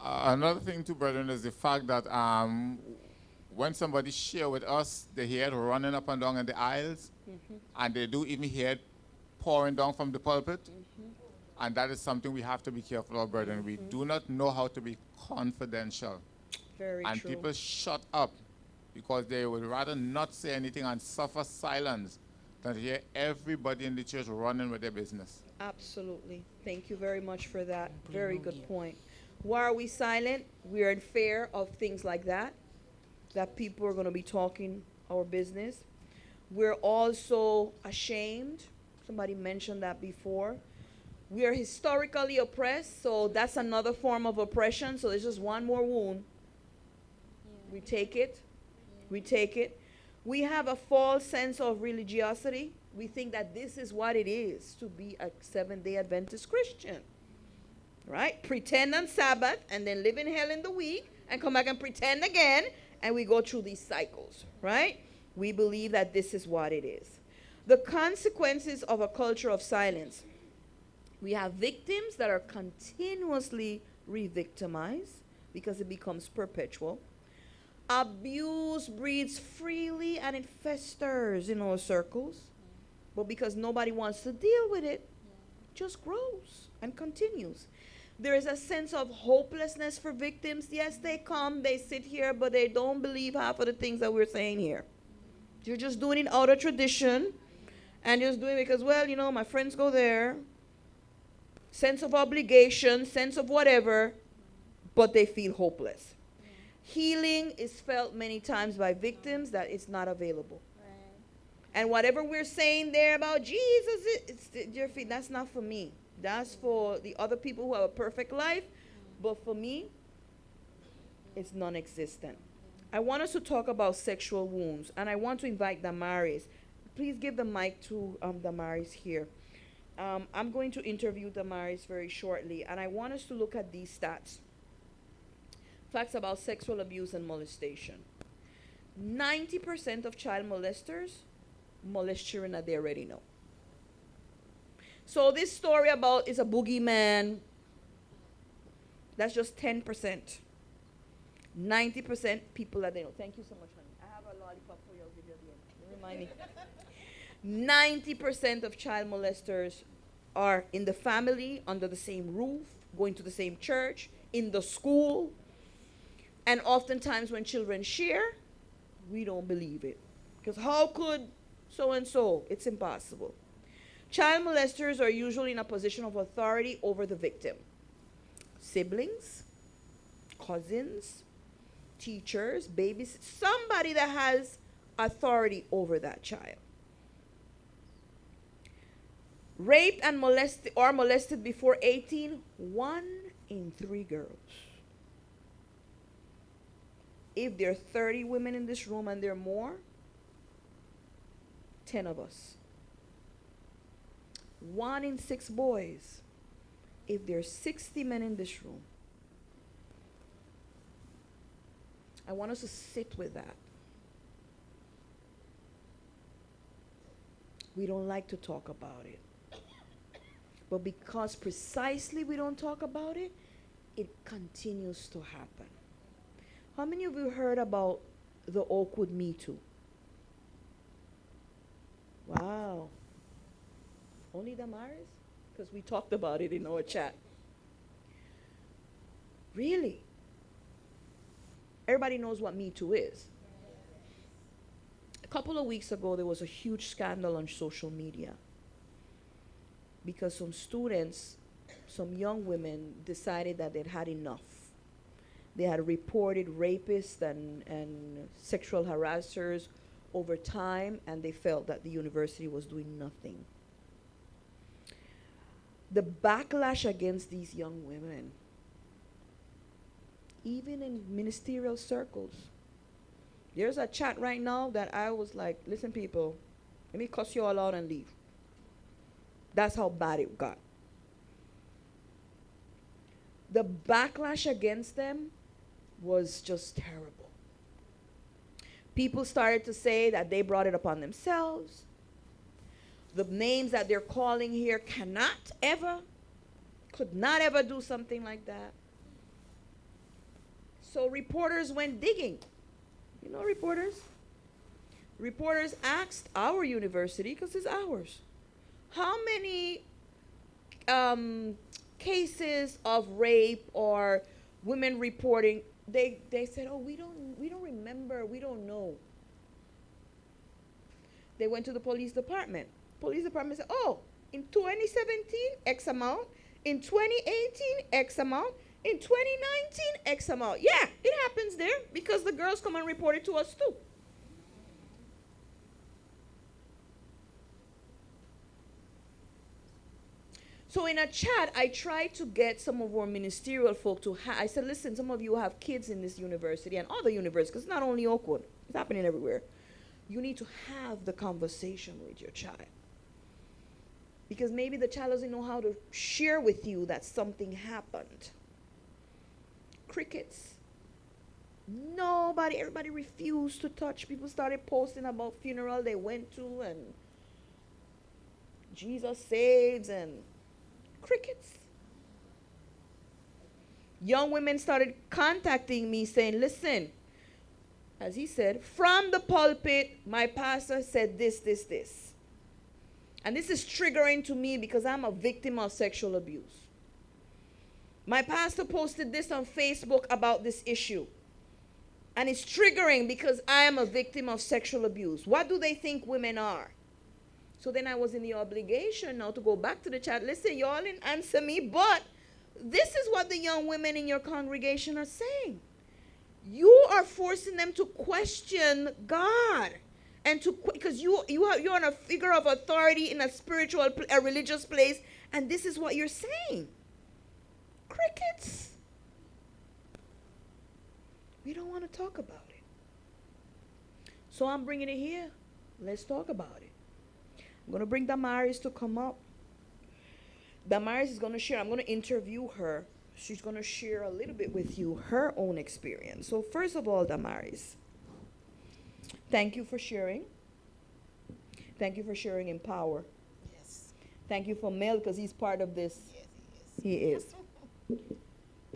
Another thing too, brethren, is the fact that when somebody share with us, they hear it running up and down in the aisles, and they do even hear it pouring down from the pulpit. And that is something we have to be careful of, brethren. We do not know how to be confidential. Very and true. people shut up because they would rather not say anything and suffer silence than to hear everybody in the church running with their business. Absolutely. Thank you very much for that. Very good point. Why are we silent? We are in fear of things like that people are going to be talking our business. We're also ashamed. Somebody mentioned that before. We are historically oppressed, so that's another form of oppression. So there's just one more wound. We take it. We take it. We have a false sense of religiosity. We think that this is what it is to be a Seventh-Day Adventist Christian. Right? Pretend on Sabbath and then live in hell in the week and come back and pretend again, and we go through these cycles. Right? We believe that this is what it is. The consequences of a culture of silence. We have victims that are continuously re-victimized because it becomes perpetual. Abuse breeds freely and it festers in our circles. But because nobody wants to deal with it, it just grows and continues. There is a sense of hopelessness for victims. Yes, they come, they sit here, but they don't believe half of the things that we're saying here. You're just doing it out of tradition and just doing it because, well, you know, my friends go there. Sense of obligation, sense of whatever, but they feel hopeless. Healing is felt many times by victims that it's not available. And whatever we're saying there about Jesus, that's not for me. That's for the other people who have a perfect life. But for me, it's non-existent. I want us to talk about sexual wounds. And I want to invite Damaris. Please give the mic to Damaris here. I'm going to interview Damaris very shortly. And I want us to look at these stats. Facts about sexual abuse and molestation. 90% of child molesters molest children that they already know. So this story about is a boogeyman, that's just 10%. 90% people that they know. Thank you so much, honey. I have a lollipop for you. I'll give you at the end. Remind me. 90% of child molesters are in the family, under the same roof, going to the same church, in the school. And oftentimes when children share, we don't believe it. Because how could so-and-so? It's impossible. Child molesters are usually in a position of authority over the victim. Siblings, cousins, teachers, babies, somebody that has authority over that child. Raped and molested before 18, 1 in 3 girls. If there are 30 women in this room and there are more, 10 of us. 1 in 6 boys. If there are 60 men in this room. I want us to sit with that. We don't like to talk about it. But because precisely we don't talk about it, it continues to happen. How many of you heard about the Oakwood Me Too? Wow. Only Damaris? Because we talked about it in our chat. Really? Everybody knows what Me Too is. A couple of weeks ago, there was a huge scandal on social media because some students, some young women, decided that they'd had enough. They had reported rapists and sexual harassers over time, and they felt that the university was doing nothing. The backlash against these young women, even in ministerial circles. There's a chat right now that I was like, listen, people, let me cuss you all out and leave. That's how bad it got. The backlash against them was just terrible. People started to say that they brought it upon themselves. The names that they're calling here could not ever do something like that. So reporters went digging. You know reporters? Reporters asked our university, because it's ours, how many cases of rape or women reporting. They said, oh, we don't remember, we don't know. They went to the police department. Police department said, oh, in 2017, X amount. In 2018, X amount. In 2019, X amount. Yeah, it happens there because the girls come and report it to us too. So in a chat, I tried to get some of our ministerial folk to, I said, listen, some of you have kids in this university and other universities, because it's not only Oakwood, it's happening everywhere. You need to have the conversation with your child. Because maybe the child doesn't know how to share with you that something happened. Crickets. Everybody refused to touch. People started posting about funeral they went to and Jesus saves and crickets. Young women started contacting me saying, listen, as he said, from the pulpit, my pastor said this. And this is triggering to me because I'm a victim of sexual abuse. My pastor posted this on Facebook about this issue. And it's triggering because I am a victim of sexual abuse. What do they think women are? So then I was in the obligation now to go back to the chat. Listen, y'all didn't answer me, but this is what the young women in your congregation are saying. You are forcing them to question God. And because you're on a figure of authority in a spiritual, a religious place, and this is what you're saying. Crickets. We don't want to talk about it. So I'm bringing it here. Let's talk about it. I'm going to bring Damaris to come up. Damaris is going to share. I'm going to interview her. She's going to share a little bit with you her own experience. So first of all, Damaris, thank you for sharing. Thank you for sharing in power. Yes. Thank you for Mel because he's part of this. Yes, he is.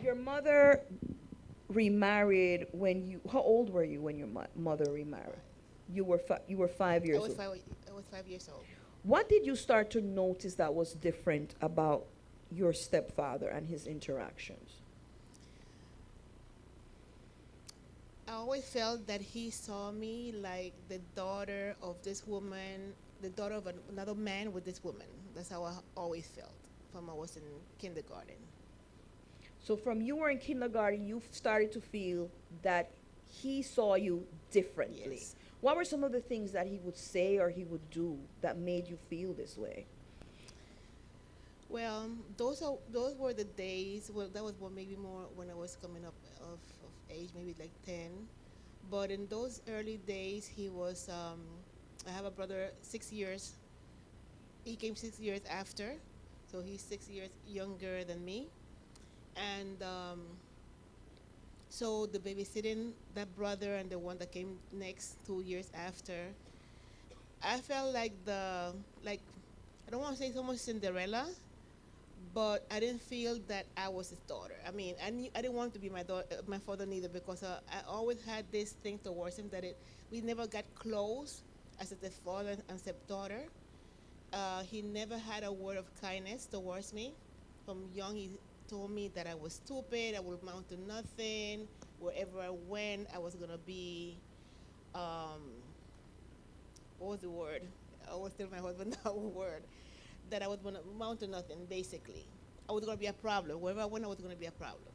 Your mother remarried when you, how old were you when your mother remarried? You were 5 years old. I was 5 years old. What did you start to notice that was different about your stepfather and his interactions? I always felt that he saw me like the daughter of this woman, the daughter of another man with this woman. That's how I always felt from I was in kindergarten. So from you were in kindergarten, you started to feel that he saw you differently. Yes. What were some of the things that he would say or he would do that made you feel this way? Well, those were the days. Well, that was maybe more when I was coming up of age, maybe like 10. But in those early days, he was. I have a brother 6 years. He came 6 years after, so he's 6 years younger than me, and so the babysitting that brother and the one that came next 2 years after, I felt like I don't want to say so much Cinderella, but I didn't feel that I was his daughter. I mean, I didn't want to be my father neither, because I always had this thing towards him that we never got close as a stepfather and stepdaughter. He never had a word of kindness towards me. From young, he told me that I was stupid, I would amount to nothing. Wherever I went, I was gonna be, what was the word? I always tell my husband that word. That I was gonna amount to nothing, basically. I was gonna be a problem. Wherever I went, I was gonna be a problem.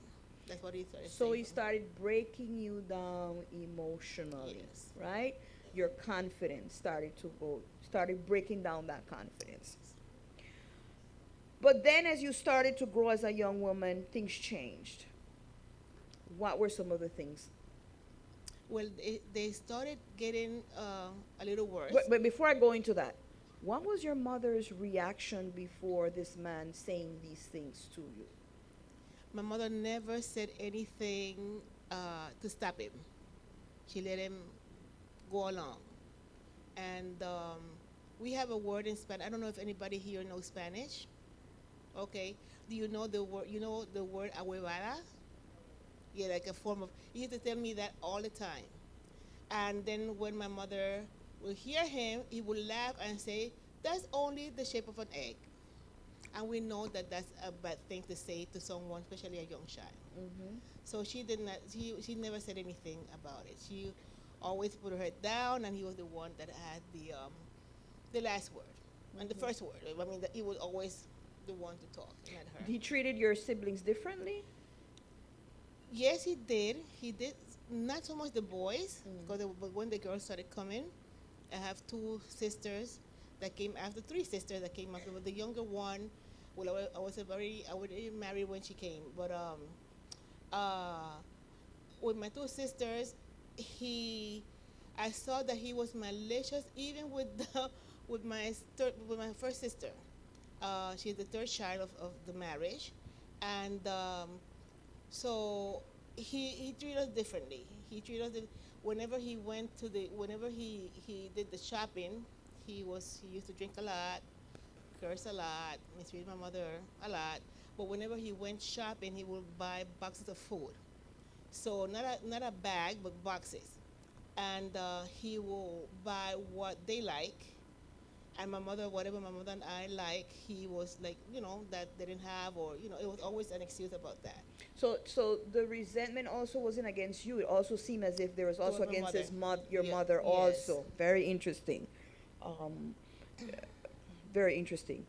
That's what he started saying. So he started breaking you down emotionally, Yes. right? Your confidence started breaking down that confidence. But then as you started to grow as a young woman, things changed. What were some of the things? Well, they started getting a little worse. But before I go into that, what was your mother's reaction before this man saying these things to you? My mother never said anything to stop him. She let him go along. And we have a word in Spanish. I don't know if anybody here knows Spanish. Okay. Do you know the word? You know the word ahuevada? Yeah, like a form of. He used to tell me that all the time. And then when my mother will hear him, he will laugh and say, "That's only the shape of an egg." And we know that that's a bad thing to say to someone, especially a young child. Mm-hmm. So she did not. She never said anything about it. She always put her head down, and he was the one that had the last word and the first word. I mean, he was always the one to talk, not her. He treated your siblings differently? Yes, he did. He did. Not so much the boys, because but when the girls started coming, I have two sisters that came after, three sisters that came after. But the younger one, well, I was already married when she came. But with my two sisters, I saw that he was malicious even with with my first sister. She's the third child of the marriage, and so he treated us differently. He treated us whenever he went to whenever he did the shopping, he used to drink a lot, curse a lot, mistreat my mother a lot. But whenever he went shopping, he would buy boxes of food. So not a bag, but boxes, and he will buy what they like. And my mother, whatever my mother and I like, he was like, that they didn't have, or it was always an excuse about that. So the resentment also wasn't against you. It also seemed as if there was also Toward my against mother. your Yeah, mother yes. also. Very interesting. Um, very interesting.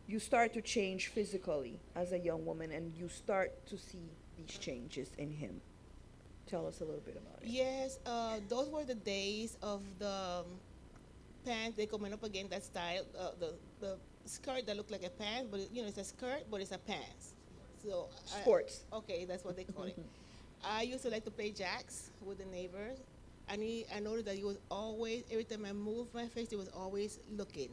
You start to change physically as a young woman, and you start to see these changes in him. Tell us a little bit about it. Yes, those were the days of the pants. They coming up again, that style, the skirt that looked like a pants, but it's a skirt, but it's a pants. So Sports. Okay, that's what they call it. I used to like to play jacks with the neighbors, and I noticed that he was always, every time I moved my face, he was always looking,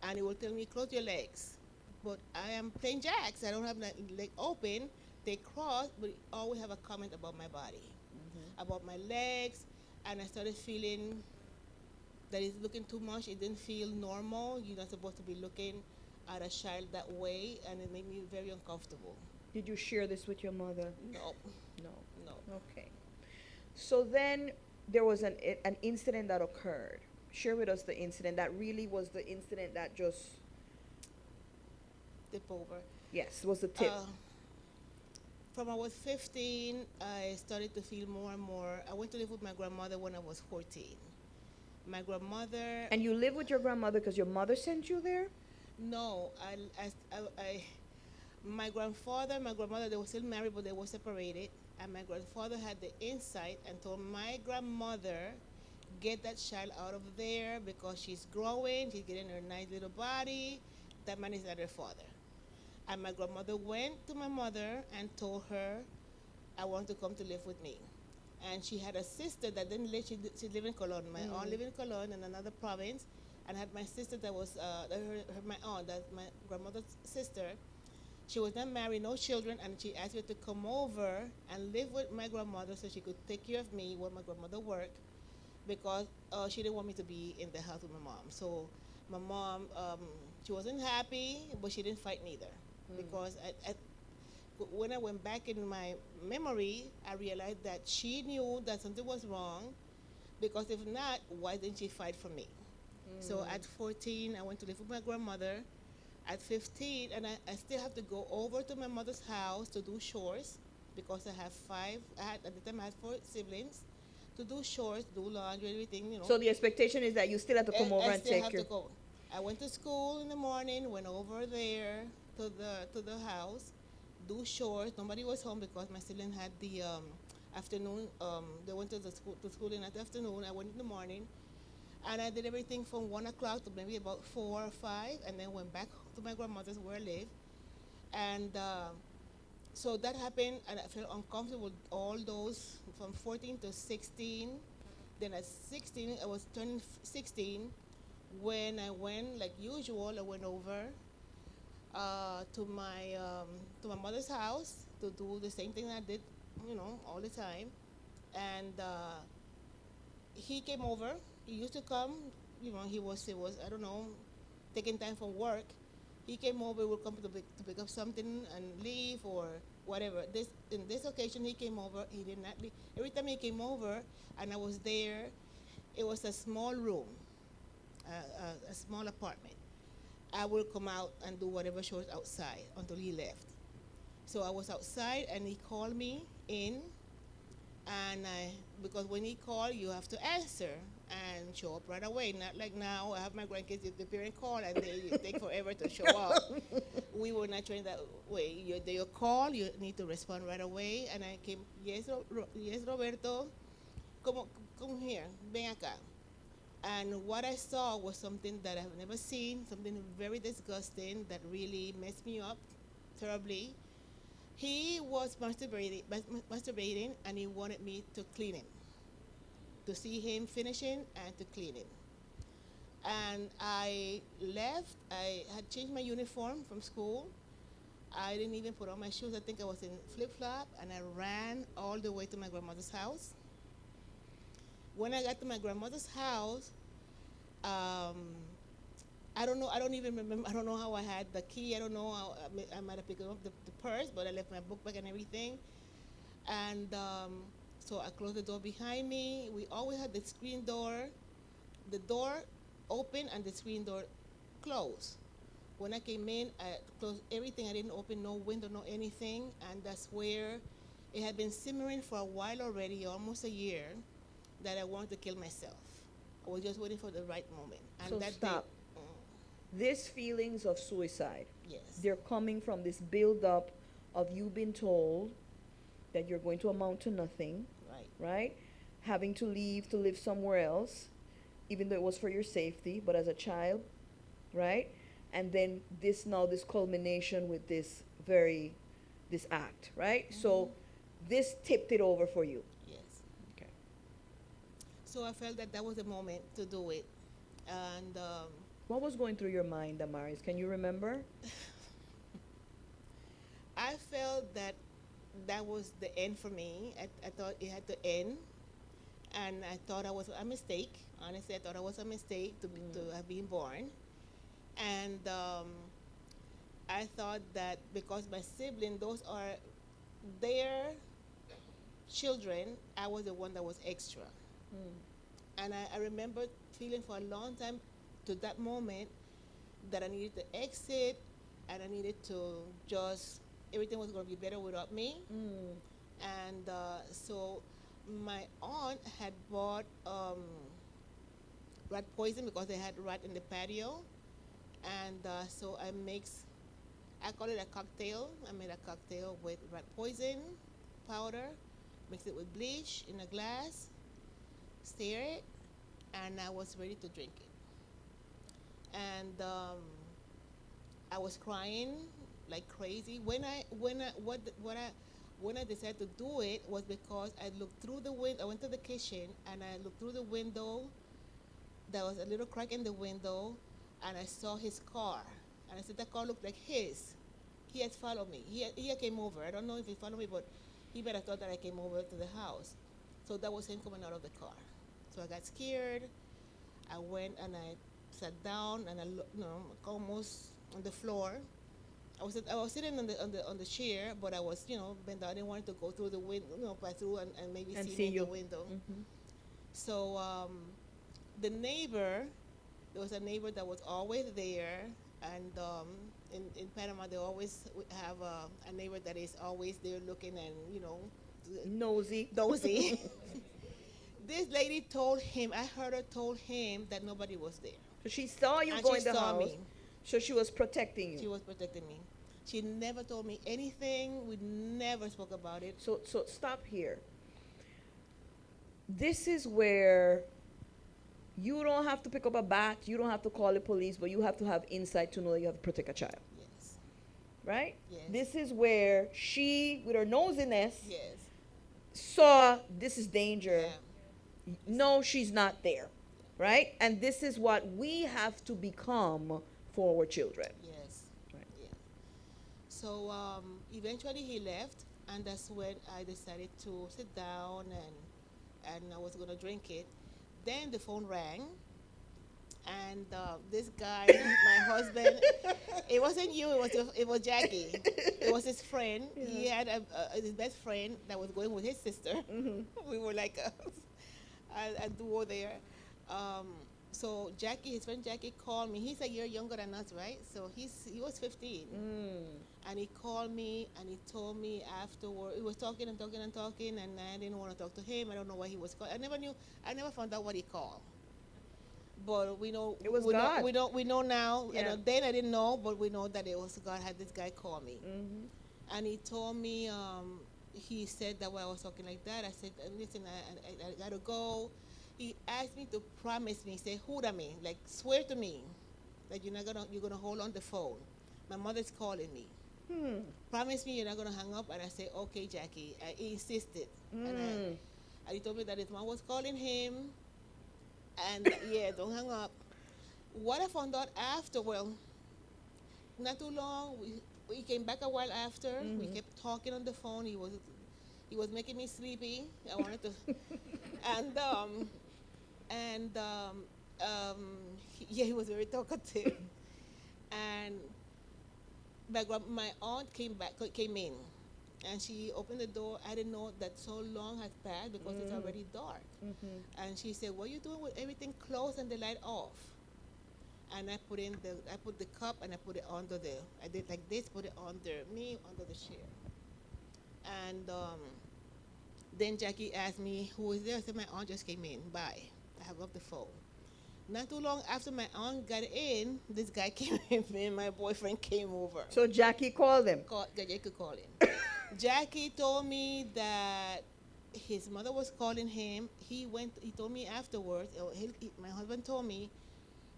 and he would tell me, "Close your legs," but I am playing jacks. I don't have my leg open. They cross, but he always have a comment about my body, about my legs, and I started feeling that he's looking too much. It didn't feel normal. You're not supposed to be looking at a child that way, and it made me very uncomfortable. Did you share this with your mother? No, No. no. Okay. So then there was an incident that occurred. Share with us the incident. That really was the incident that just, Tip over. yes, was the tip. From I was 15, I started to feel more and more. I went to live with my grandmother when I was 14. My grandmother. And you live with your grandmother because your mother sent you there? No, my grandfather and my grandmother, they were still married, but they were separated. And my grandfather had the insight and told my grandmother, "Get that child out of there because she's growing, she's getting her nice little body. That man is not her father." And my grandmother went to my mother and told her, "I want to come to live with me." And she had a sister that didn't live, she lived in Cologne. My aunt lived in Cologne in another province. And I had my sister that was, my aunt, that's my grandmother's sister. She was not married, no children, and she asked me to come over and live with my grandmother so she could take care of me while my grandmother worked, because she didn't want me to be in the house with my mom. So my mom, she wasn't happy, but she didn't fight neither. Because when I went back in my memory, I realized that she knew that something was wrong, because if not, why didn't she fight for me? So at 14, I went to live with my grandmother. At 15, and I still have to go over to my mother's house to do chores, because I have at the time I had 4 siblings, to do chores, do laundry, everything. So the expectation is that you still have to come over and still take have your... to go. I went to school in the morning, went over there to the house, do chores. Nobody was home because my sibling had the afternoon. They went to school in the afternoon. I went in the morning, and I did everything from 1 o'clock to maybe about 4 or 5, and then went back to my grandmother's where I live. And so that happened, and I felt uncomfortable all those from 14 to 16. Then at 16, I was turning 16 when I went, like usual, I went over to my mother's house to do the same thing I did all the time. And he came over. He used to come. He was I don't know, taking time from work. He came over. Would come to pick up something and leave or whatever. In this occasion, he came over. He did not leave. Every time he came over, and I was there, it was a small room, a small apartment. I would come out and do whatever chores outside until he left. So I was outside, and he called me in, and because when he called, you have to answer and show up right away. Not like now, I have my grandkids, if the parent call and they take forever to show up. We were not trained that way. You call, you need to respond right away. And I came, yes, yes, Roberto, come here, ven acá. And what I saw was something that I've never seen, something very disgusting that really messed me up terribly. He was masturbating, and he wanted me to clean him, to see him finishing and to clean him. And I left. I had changed my uniform from school. I didn't even put on my shoes. I think I was in flip-flop, and I ran all the way to my grandmother's house. When I got to my grandmother's house, I don't know. I don't even remember. I don't know how I had the key. I don't know how. I might have picked up the purse, but I left my book bag and everything. And so I closed the door behind me. We always had the screen door, the door open and the screen door closed. When I came in, I closed everything. I didn't open no window, no anything. And that's where it had been simmering for a while already, almost a year, that I wanted to kill myself. I was just waiting for the right moment. And So that stop. day, These feelings of suicide, yes. they're coming from this build-up of you being told that you're going to amount to nothing, Right. right? Having to leave to live somewhere else, even though it was for your safety, but as a child, right? And then this culmination with this act, right? So this tipped it over for you. Yes. Okay. So I felt that was the moment to do it. And What was going through your mind, Damaris? Can you remember? I felt that was the end for me. I thought it had to end. And I thought I was a mistake. Honestly, I thought it was a mistake to have been born. And I thought that because my siblings, those are their children, I was the one that was extra. And I remember feeling for a long time to that moment that I needed to exit and I needed to just, everything was going to be better without me. And so my aunt had bought rat poison because they had rat in the patio. And so I call it a cocktail. I made a cocktail with rat poison powder, mixed it with bleach in a glass, stir it, and I was ready to drink it. And I was crying like crazy. When I decided to do it was because I looked through the window. I went to the kitchen and I looked through the window. There was a little crack in the window, and I saw his car. And I said, that car looked like his. He had followed me. He came over. I don't know if he followed me, but he better thought that I came over to the house. So that was him coming out of the car. So I got scared. I went and I sat down and I looked, almost on the floor. I was sitting on the chair, but I was, bent down. I didn't want to go through the window, pass through and maybe see me in the window. So the neighbor, there was a neighbor that was always there, and in Panama they always have a neighbor that is always there looking and Nosy. This lady told him, I heard her told him that nobody was there. So she saw you And go she in the saw house. me. So she was protecting you. She was protecting me. She never told me anything. We never spoke about it. So stop here. This is where you don't have to pick up a bat, you don't have to call the police, but you have to have insight to know that you have to protect a child. Yes. Right? Yes. This is where she, with her nosiness, Yes. saw this is danger. Yeah. No, she's not there. Right? And this is what we have to become for our children. Yes. Right. Yeah. So eventually he left, and that's when I decided to sit down and I was gonna drink it. Then the phone rang, and this guy, my husband, it wasn't you, it was Jackie. It was his friend. He had his best friend that was going with his sister. We were like a duo there. So Jackie, his friend Jackie, called me. He's a year younger than us, right? So he was 15, and he called me and he told me afterward. He was talking and talking and talking, and I didn't want to talk to him. I don't know why he was called. I never knew. I never found out what he called. But we know It was we God. we know now. Yeah. Then I didn't know, but we know that it was God had this guy call me, and he told me. He said that while I was talking like that, I said, "Listen, I gotta go." He asked me to promise me. He said, "Jura me, like swear to me that you're gonna hold on the phone. My mother's calling me. Promise me you're not gonna hang up." And I said, "Okay, Jackie." He insisted, and he told me that his mom was calling him. And yeah, don't hang up. What I found out after, well, not too long, we came back a while after. We kept talking on the phone. He was making me sleepy. I wanted to, and he was very talkative. And my aunt came in, and she opened the door. I didn't know that so long had passed because it's already dark. And she said, "What are you doing with everything closed and the light off?" And I put the cup and I put it under I did like this, put it under the chair. And then Jackie asked me who was there. I said, "My aunt just came in. Bye." I hung up the phone. Not too long after my aunt got in, this guy came in. My boyfriend came over. So Jackie called him. Jackie called him. Jackie told me that his mother was calling him. He told me afterwards, my husband told me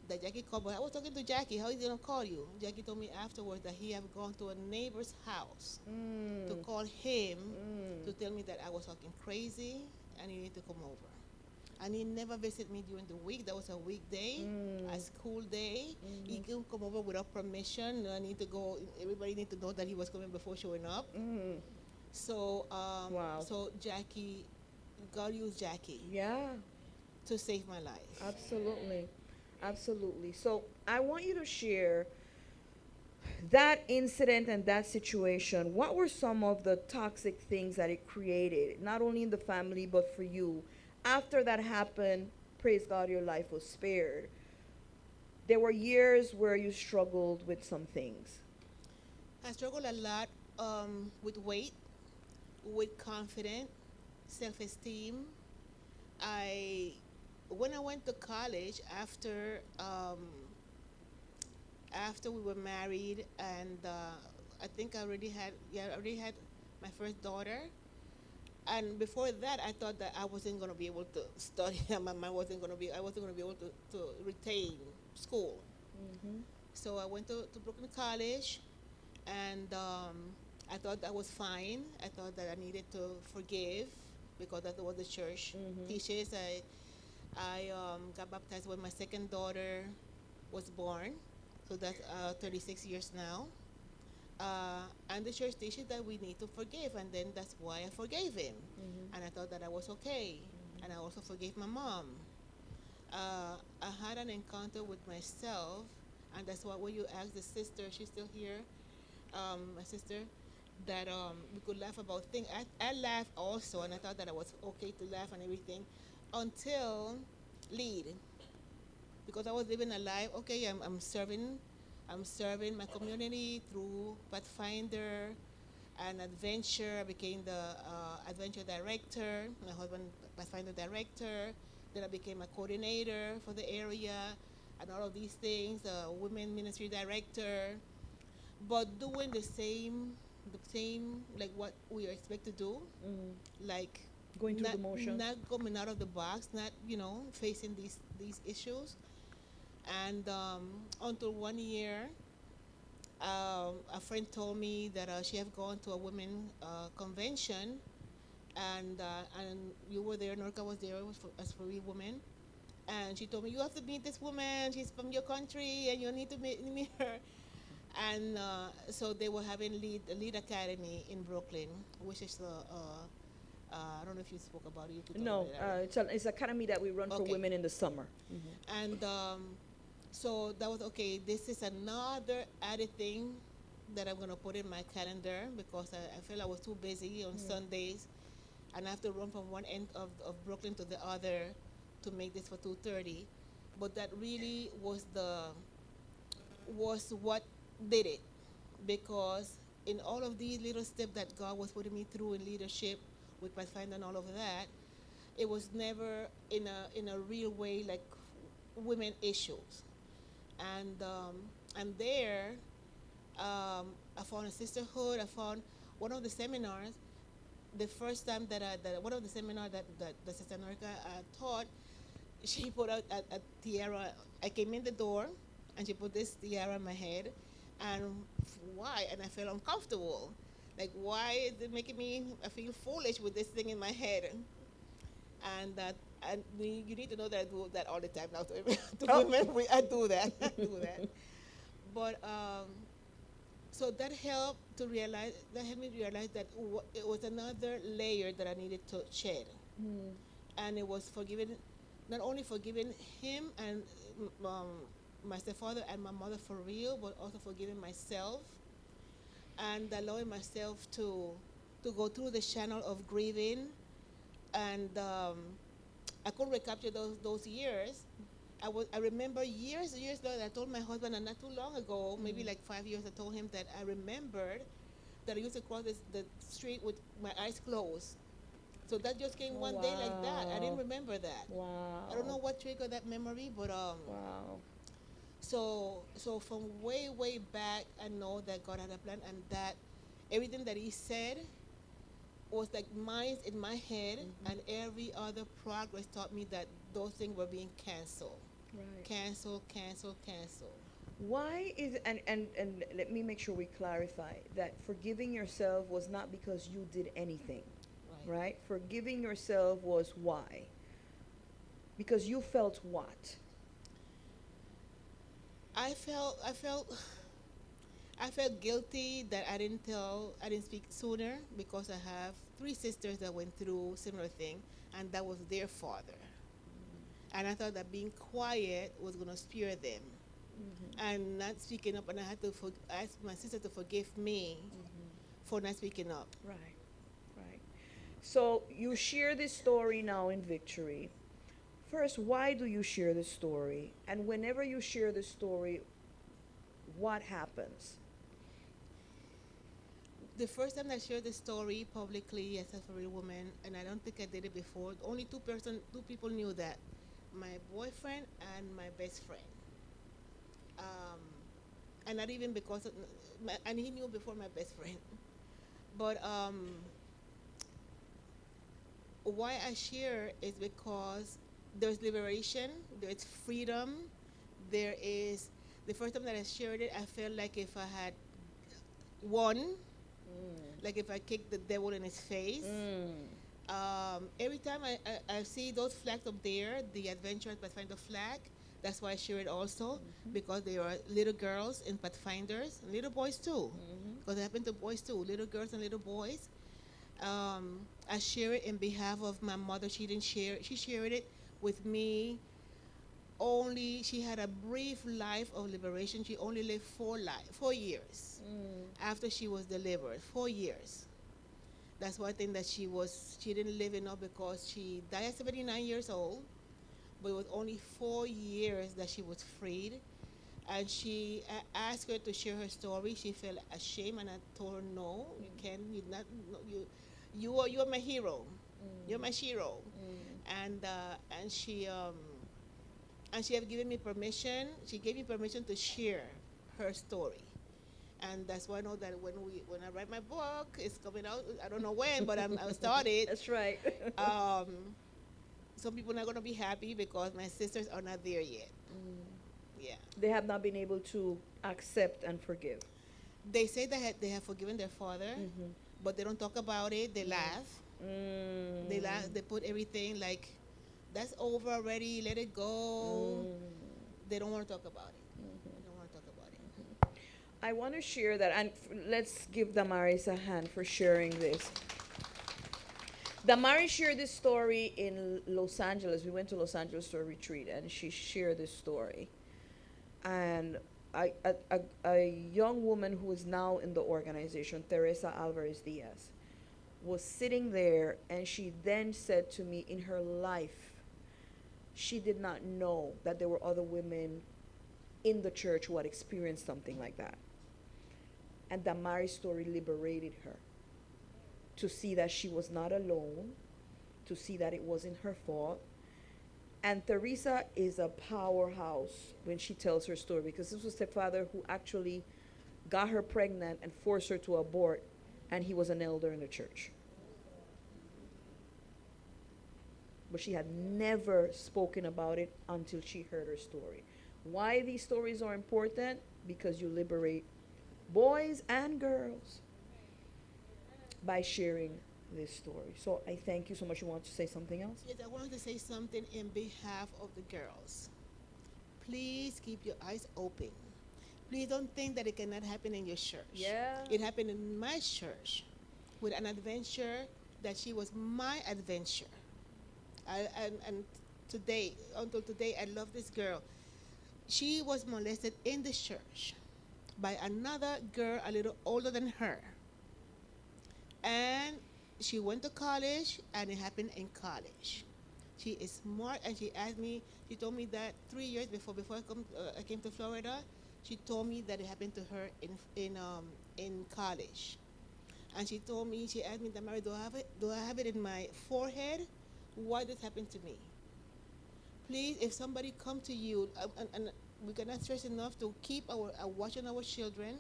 that Jackie called, but I was talking to Jackie. How is he going to call you? Jackie told me afterwards that he had gone to a neighbor's house to call him to tell me that I was talking crazy and he needed to come over. And he never visited me during the week. That was a weekday, a school day. He couldn't come over without permission. I need to go. Everybody need to know that he was coming before showing up. So, Wow. so Jackie, God used Jackie to save my life. Absolutely. Absolutely. So I want you to share that incident and that situation. What were some of the toxic things that it created, not only in the family, but for you? After that happened, praise God, your life was spared. There were years where you struggled with some things. I struggled a lot with weight, with confidence, self-esteem. When I went to college after we were married, and I think I already had my first daughter. And before that, I thought that I wasn't going to be able to study. I wasn't going to be able to retain school. So I went to Brooklyn College, and I thought that was fine. I thought that I needed to forgive because that's what the church teaches. I got baptized when my second daughter was born, so that's 36 years now. And the church teaches that we need to forgive, and then that's why I forgave him. And I thought that I was okay. And I also forgave my mom. I had an encounter with myself, and that's why when you ask the sister, she's still here, my sister, that we could laugh about things. I laughed also, and I thought that I was okay to laugh and everything, until lead. Because I was living a life, okay, I'm serving my community through Pathfinder and Adventure. I became the Adventure Director, my husband Pathfinder Director. Then I became a coordinator for the area and all of these things, Women Ministry Director. But doing the same like what we are expected to do, like Going through the motions. not coming out of the box, not facing these issues. And until 1 year, a friend told me that she had gone to a women convention, and you were there, Norca was there as for we women, and she told me, "You have to meet this woman. She's from your country, and you need to meet her." And so they were having lead academy in Brooklyn, which is the I don't know if you spoke about it. You could talk No, about it. it's an academy that we run for Okay. women in the summer. And so that was okay. This is another added thing that I'm gonna put in my calendar because I felt I was too busy on Sundays, and I have to run from one end of Brooklyn to the other to make this for 2:30. But that really was what did it, because in all of these little steps that God was putting me through in leadership with Pathfinder and all of that, it was never in a real way like women issues. And there I found a sisterhood. I found one of the seminars. The first time that one of the seminars that Sister Norika taught, she put out a tiara. I came in the door, and she put this tiara on my head, and why? And I felt uncomfortable. Like, why is it making me? I feel foolish with this thing in my head. And you need to know that I do that all the time now to women. I do that. I do that. But so that helped me realize that it was another layer that I needed to shed. And it was not only forgiving him and my stepfather and my mother for real, but also forgiving myself and allowing myself to go through the channel of grieving. And I could recapture those years. I remember years later, I told my husband, and not too long ago, maybe like 5 years, I told him that I remembered that I used to cross the street with my eyes closed. So that just came one day like that. I didn't remember that. Wow. I don't know what triggered that memory, but Wow. So from way back, I know that God had a plan, and that everything that He said was like mines in my head, and every other progress taught me that those things were being canceled. Right. Cancel. Why is and let me make sure we clarify that forgiving yourself was not because you did anything, right? Forgiving yourself was why? Because you felt what? I felt guilty that I didn't speak sooner, because I have 3 sisters that went through similar thing, and that was their father. And I thought that being quiet was going to spare them, and not speaking up. And I had to ask my sister to forgive me for not speaking up. Right. So you share this story now in Victory. First, why do you share this story? And whenever you share this story, what happens? The first time I shared the story publicly as a real woman, and I don't think I did it before, only two people knew that, my boyfriend and my best friend. And not even because and he knew before my best friend. But why I share is because there's liberation, there's freedom, there is, the first time that I shared it, I felt like if I had won, like if I kicked the devil in his face. Every time I see those flags up there, the Adventure Pathfinder flag, that's why I share it also, because they are little girls in Pathfinders, and little boys too, because it happened to boys too, little girls and little boys. I share it in behalf of my mother. She didn't share it. She shared it with me. Only she had a brief life of liberation. She only lived 4 years after she was delivered. 4 years. That's one thing that she didn't live enough, because she died at 79 years old, but it was only 4 years that she was freed. And I asked her to share her story. She felt ashamed, and I told her, no, you can't. You are my hero. You're my hero. And she have given me permission. She gave me permission to share her story. And that's why I know that when I write my book, it's coming out. I don't know when, but I started. That's right. Some people are not going to be happy because my sisters are not there yet. Yeah. They have not been able to accept and forgive. They say that they have forgiven their father, but they don't talk about it. They laugh. They laugh. They put everything like, that's over already. Let it go. They don't want to talk about it. They don't want to talk about it. I want to share that, and let's give Damaris a hand for sharing this. Damaris shared this story in Los Angeles. We went to Los Angeles for a retreat, and she shared this story. And a young woman who is now in the organization, Teresa Alvarez Diaz, was sitting there, and she then said to me, in her life, she did not know that there were other women in the church who had experienced something like that. And Damaris' story liberated her to see that she was not alone, to see that it wasn't her fault. And Teresa is a powerhouse when she tells her story, because this was the father who actually got her pregnant and forced her to abort, and he was an elder in the church. But she had never spoken about it until she heard her story. Why these stories are important? Because you liberate boys and girls by sharing this story. So I thank you so much. You want to say something else? Yes, I wanted to say something in behalf of the girls. Please keep your eyes open. Please don't think that it cannot happen in your church. Yeah. It happened in my church with an adventure that she was my adventure. And today, until today, I love this girl. She was molested in the church by another girl a little older than her. And she went to college, and it happened in college. She is smart, and she asked me, she told me that 3 years before I came to Florida, she told me that it happened to her in college. And she told me, she asked me, Damari, do I have it in my forehead? Why this happened to me? Please, if somebody come to you, and we cannot stress enough to keep watching our children.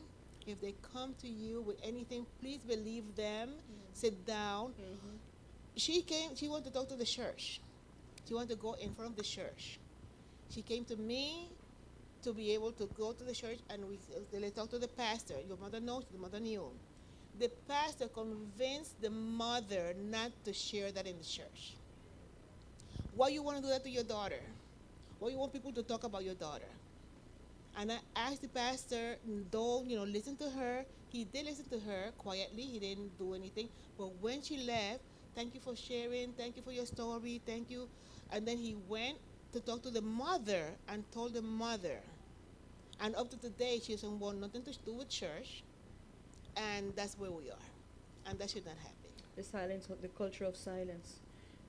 If they come to you with anything, please believe them. Sit down. She wanted to talk to the church. She wanted to go in front of the church. She came to me to be able to go to the church, and they talked to the pastor. Your mother knows, the mother knew. The pastor convinced the mother not to share that in the church. Why you want to do that to your daughter? Why you want people to talk about your daughter? And I asked the pastor, don't, listen to her. He did listen to her quietly. He didn't do anything. But when she left, thank you for sharing. Thank you for your story. Thank you. And then he went to talk to the mother and told the mother. And up to today, she doesn't want nothing to do with church. And that's where we are. And that should not happen. The silence, the culture of silence.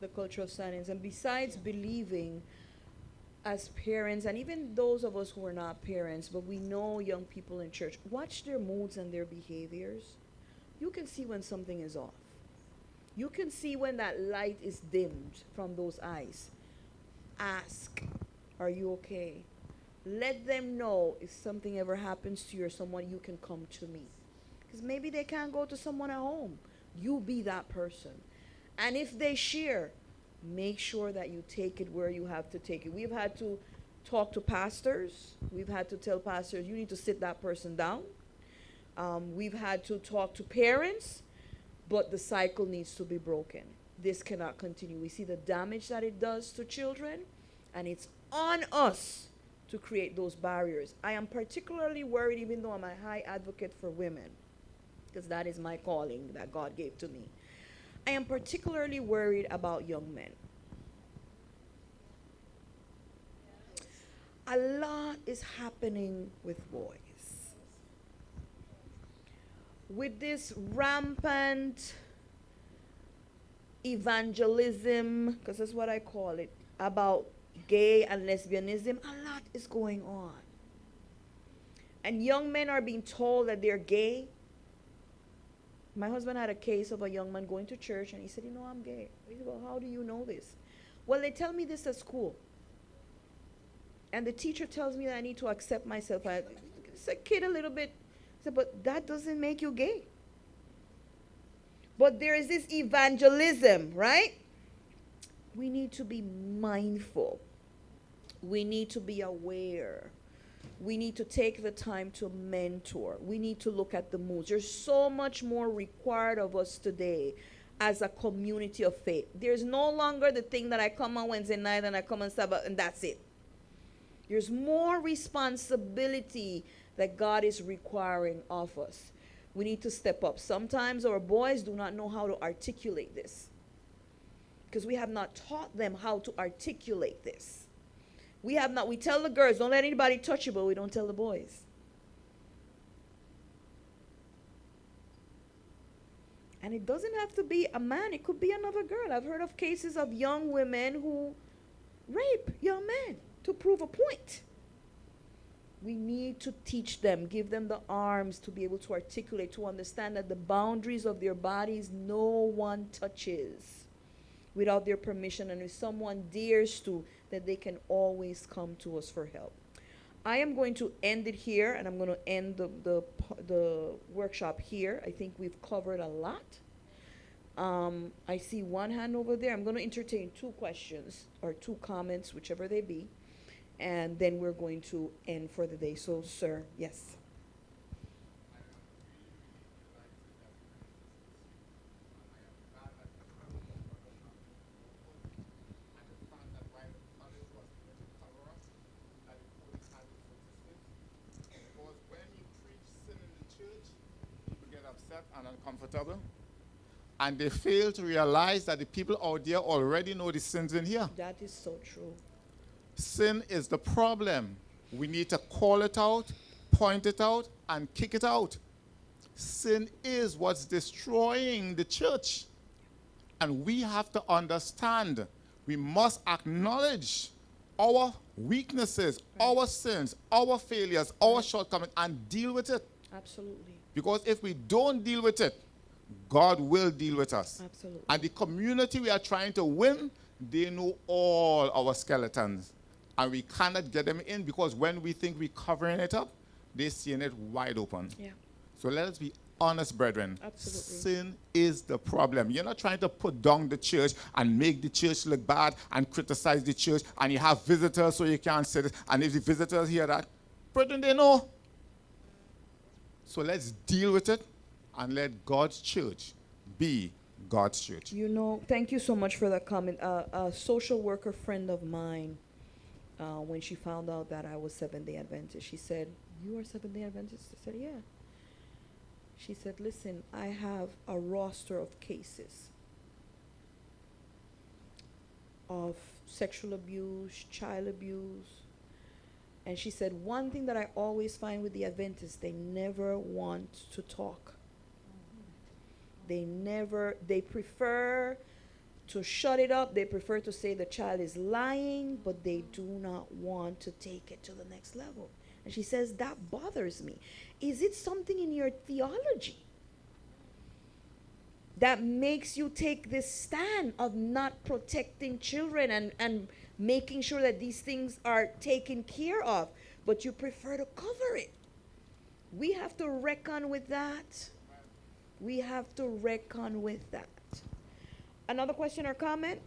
The culture of silence. And besides believing as parents, and even those of us who are not parents, but we know young people in church, watch their moods and their behaviors. You can see when something is off. You can see when that light is dimmed from those eyes. Ask, are you okay? Let them know if something ever happens to you or someone, you can come to me. Because maybe they can't go to someone at home. You be that person. And if they share, make sure that you take it where you have to take it. We've had to talk to pastors. We've had to tell pastors, you need to sit that person down. We've had to talk to parents, but the cycle needs to be broken. This cannot continue. We see the damage that it does to children, and it's on us to create those barriers. I am particularly worried, even though I'm a high advocate for women, because that is my calling that God gave to me. I am particularly worried about young men. A lot is happening with boys. With this rampant evangelism, because that's what I call it, about gay and lesbianism, a lot is going on. And young men are being told that they're gay. My husband had a case of a young man going to church, and he said, I'm gay. I said, well, how do you know this? Well, they tell me this at school. And the teacher tells me that I need to accept myself. It's a kid a little bit. I said, but that doesn't make you gay. But there is this evangelism, right? We need to be mindful. We need to be aware. We need to take the time to mentor. We need to look at the moods. There's so much more required of us today as a community of faith. There's no longer the thing that I come on Wednesday night and I come on Sabbath and that's it. There's more responsibility that God is requiring of us. We need to step up. Sometimes our boys do not know how to articulate this because we have not taught them how to articulate this. We tell the girls, don't let anybody touch you, but we don't tell the boys. And it doesn't have to be a man, it could be another girl. I've heard of cases of young women who rape young men to prove a point. We need to teach them, give them the arms to be able to articulate, to understand that the boundaries of their bodies no one touches without their permission. And if someone dares to, that they can always come to us for help. I am going to end it here, and I'm going to end the workshop here. I think we've covered a lot. I see one hand over there. I'm going to entertain 2 questions or 2 comments, whichever they be, and then we're going to end for the day. So, sir, yes. And uncomfortable, and they fail to realize that the people out there already know the sins in here. That is so true. Sin is the problem. We need to call it out, point it out, and kick it out. Sin is what's destroying the church. And we have to understand, we must acknowledge our weaknesses, our sins, our failures, our shortcomings, and deal with it. Absolutely. Because if we don't deal with it, God will deal with us. Absolutely. And the community we are trying to win, they know all our skeletons. And we cannot get them in because when we think we're covering it up, they're seeing it wide open. Yeah. So let us be honest, brethren. Absolutely. Sin is the problem. You're not trying to put down the church and make the church look bad and criticize the church, and you have visitors so you can't say this. And if the visitors hear that, brethren, they know. So let's deal with it and let God's church be God's church. You know, thank you so much for that comment. A social worker friend of mine, when she found out that I was Seventh-Day Adventist, she said, "You are Seventh-Day Adventist?" I said, "Yeah." She said, "Listen, I have a roster of cases of sexual abuse, child abuse." And she said, "One thing that I always find with the Adventists, they never want to talk. They prefer to shut it up. They prefer to say the child is lying, but they do not want to take it to the next level." And she says, "That bothers me. Is it something in your theology that makes you take this stand of not protecting children and making sure that these things are taken care of, but you prefer to cover it?" We have to reckon with that. We have to reckon with that. Another question or comment?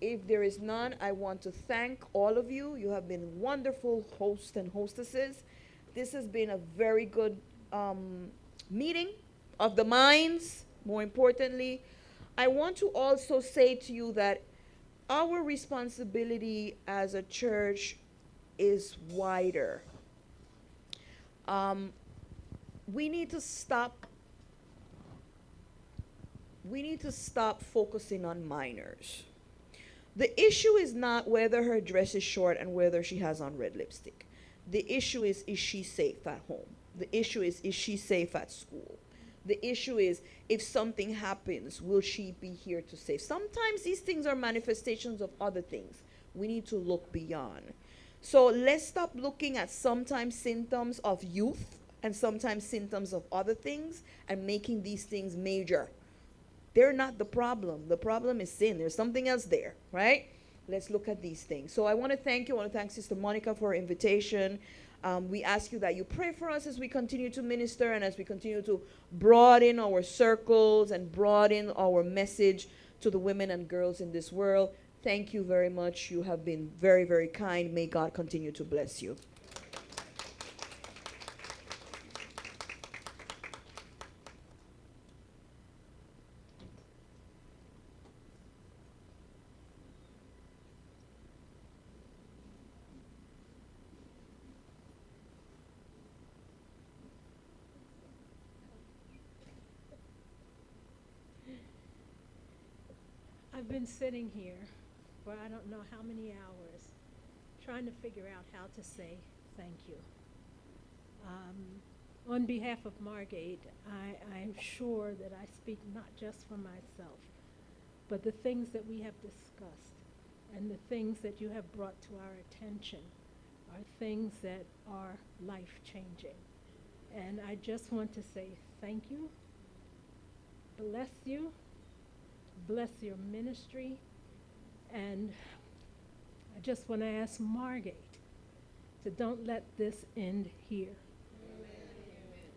If there is none, I want to thank all of you. You have been wonderful hosts and hostesses. This has been a very good meeting of the minds, more importantly. I want to also say to you that our responsibility as a church is wider. We need to stop focusing on minors. The issue is not whether her dress is short and whether she has on red lipstick. The issue is she safe at home? The issue is she safe at school? The issue is, if something happens, will she be here to save? Sometimes these things are manifestations of other things. We need to look beyond. So let's stop looking at sometimes symptoms of youth and sometimes symptoms of other things and making these things major. They're not the problem. The problem is sin. There's something else there, right? Let's look at these things. So I want to thank you. I want to thank Sister Monica for her invitation. We ask you that you pray for us as we continue to minister and as we continue to broaden our circles and broaden our message to the women and girls in this world. Thank you very much. You have been very, very kind. May God continue to bless you. I've been sitting here for I don't know how many hours trying to figure out how to say thank you. On behalf of Margate, I'm sure that I speak not just for myself, but the things that we have discussed and the things that you have brought to our attention are things that are life-changing. And I just want to say thank you, bless your ministry, and I just want to ask Margate to don't let this end here.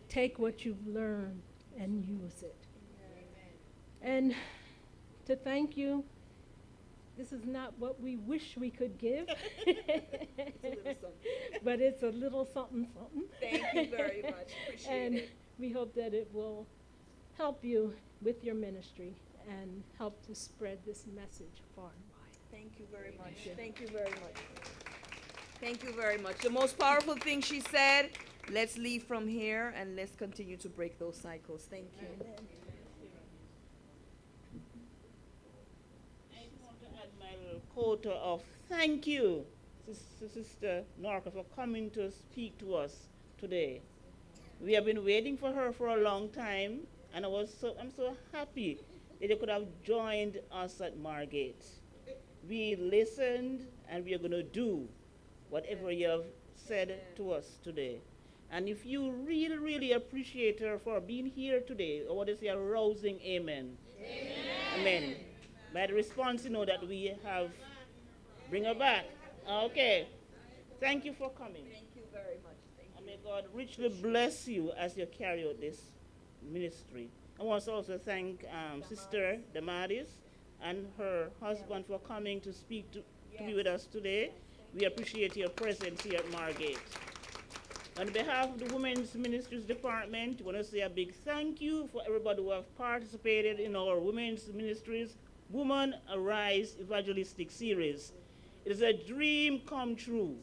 Take what you've learned and use it. And to thank you, this is not what we wish we could give, but it's a little something, something. Thank you very much. Appreciate And it. we hope that it will help you with your ministry and help to spread this message far and wide. Thank you very much. Thank you very much. Thank you very much. The most powerful thing she said, let's leave from here and let's continue to break those cycles. Thank you. I want to add my little quota of thank you, Sister Norca, for coming to speak to us today. We have been waiting for her for a long time, and I'm so happy that you could have joined us at Margate. We listened, and we are going to do whatever you have said to us today. And if you really, really appreciate her for being here today, I want to say a rousing amen. Amen. Amen. By the response, you know that we have bring her back. Okay. Thank you for coming. Thank you very much. And may God richly bless you as you carry out this ministry. I want to also thank Sister Damaris and her husband for coming to speak to be with us today. We appreciate your presence here at Margate. On behalf of the Women's Ministries Department, I want to say a big thank you for everybody who have participated in our Women's Ministries Woman Arise Evangelistic Series. It is a dream come true,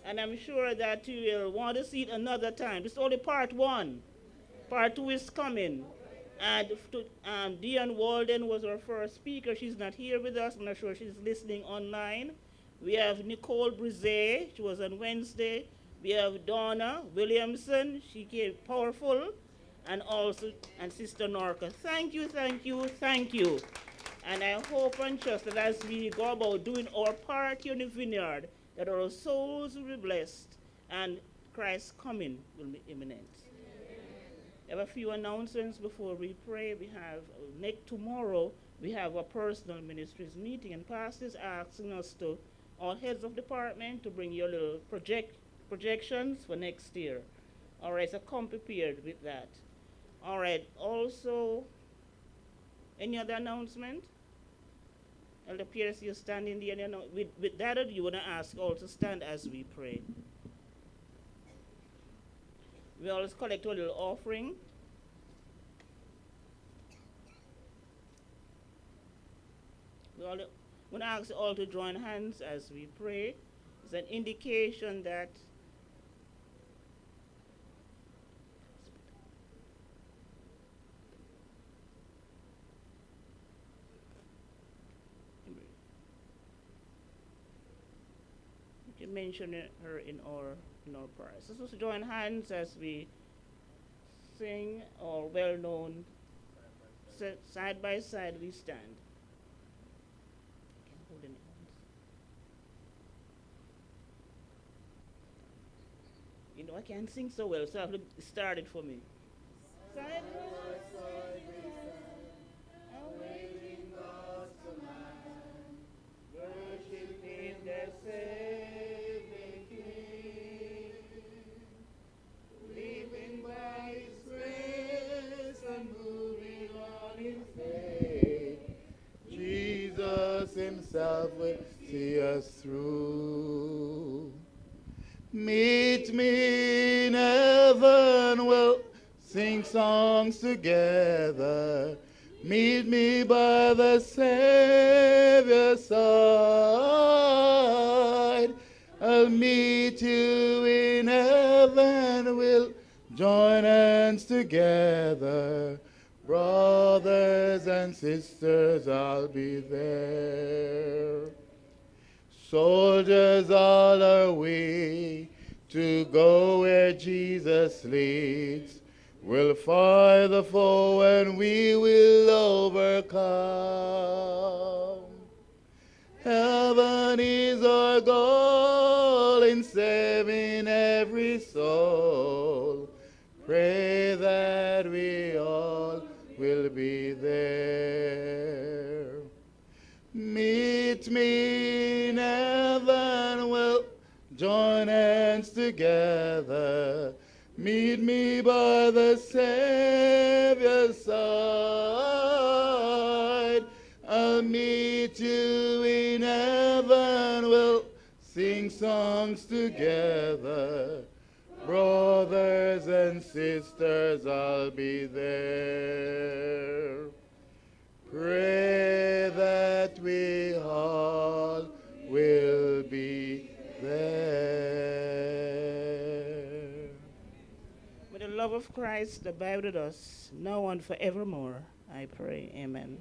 and I'm sure that you will want to see it another time. This is only part one. Part two is coming. And Diane Walden was our first speaker. She's not here with us. I'm not sure she's listening online. We have Nicole Brizet. She was on Wednesday. We have Donna Williamson. She came powerful. And Sister Norca. Thank you, thank you, thank you. And I hope and trust that as we go about doing our part here in the vineyard, that our souls will be blessed and Christ's coming will be imminent. I have a few announcements before we pray. We have tomorrow we have a personal ministries meeting, and pastors asking us to, all heads of department, to bring your little projections for next year. All right, so come prepared with that. All right, also, any other announcement? Elder Pierce, you standing there. With that, you want to ask all to stand as we pray. We always collect a little offering. We want to ask all to join hands as we pray. It's an indication that you mention her in our prayers. So let's join hands as we sing our well-known side by side we stand. I can't hold any hands. You know I can't sing so well, so I have to start it for me. Side by side we stand, awaiting God's command, worshiping the saving King, living by His grace and moving on in faith. Jesus Himself will see us through. Meet me in heaven, we'll sing songs together. Meet me by the Savior's side. I'll meet you in heaven, we'll join hands together. Brothers and sisters, I'll be there. Soldiers all are we to go where Jesus leads. We'll fight the foe and we will overcome. Heaven is our goal in saving every soul. Pray that we all will be there. Meet me in heaven, we'll join hands together. Meet me by the Savior's side. I'll meet you in heaven, we'll sing songs together. Brothers and sisters, I'll be there. Pray that we all will be there. With the love of Christ abide with us, now and forevermore, I pray. Amen.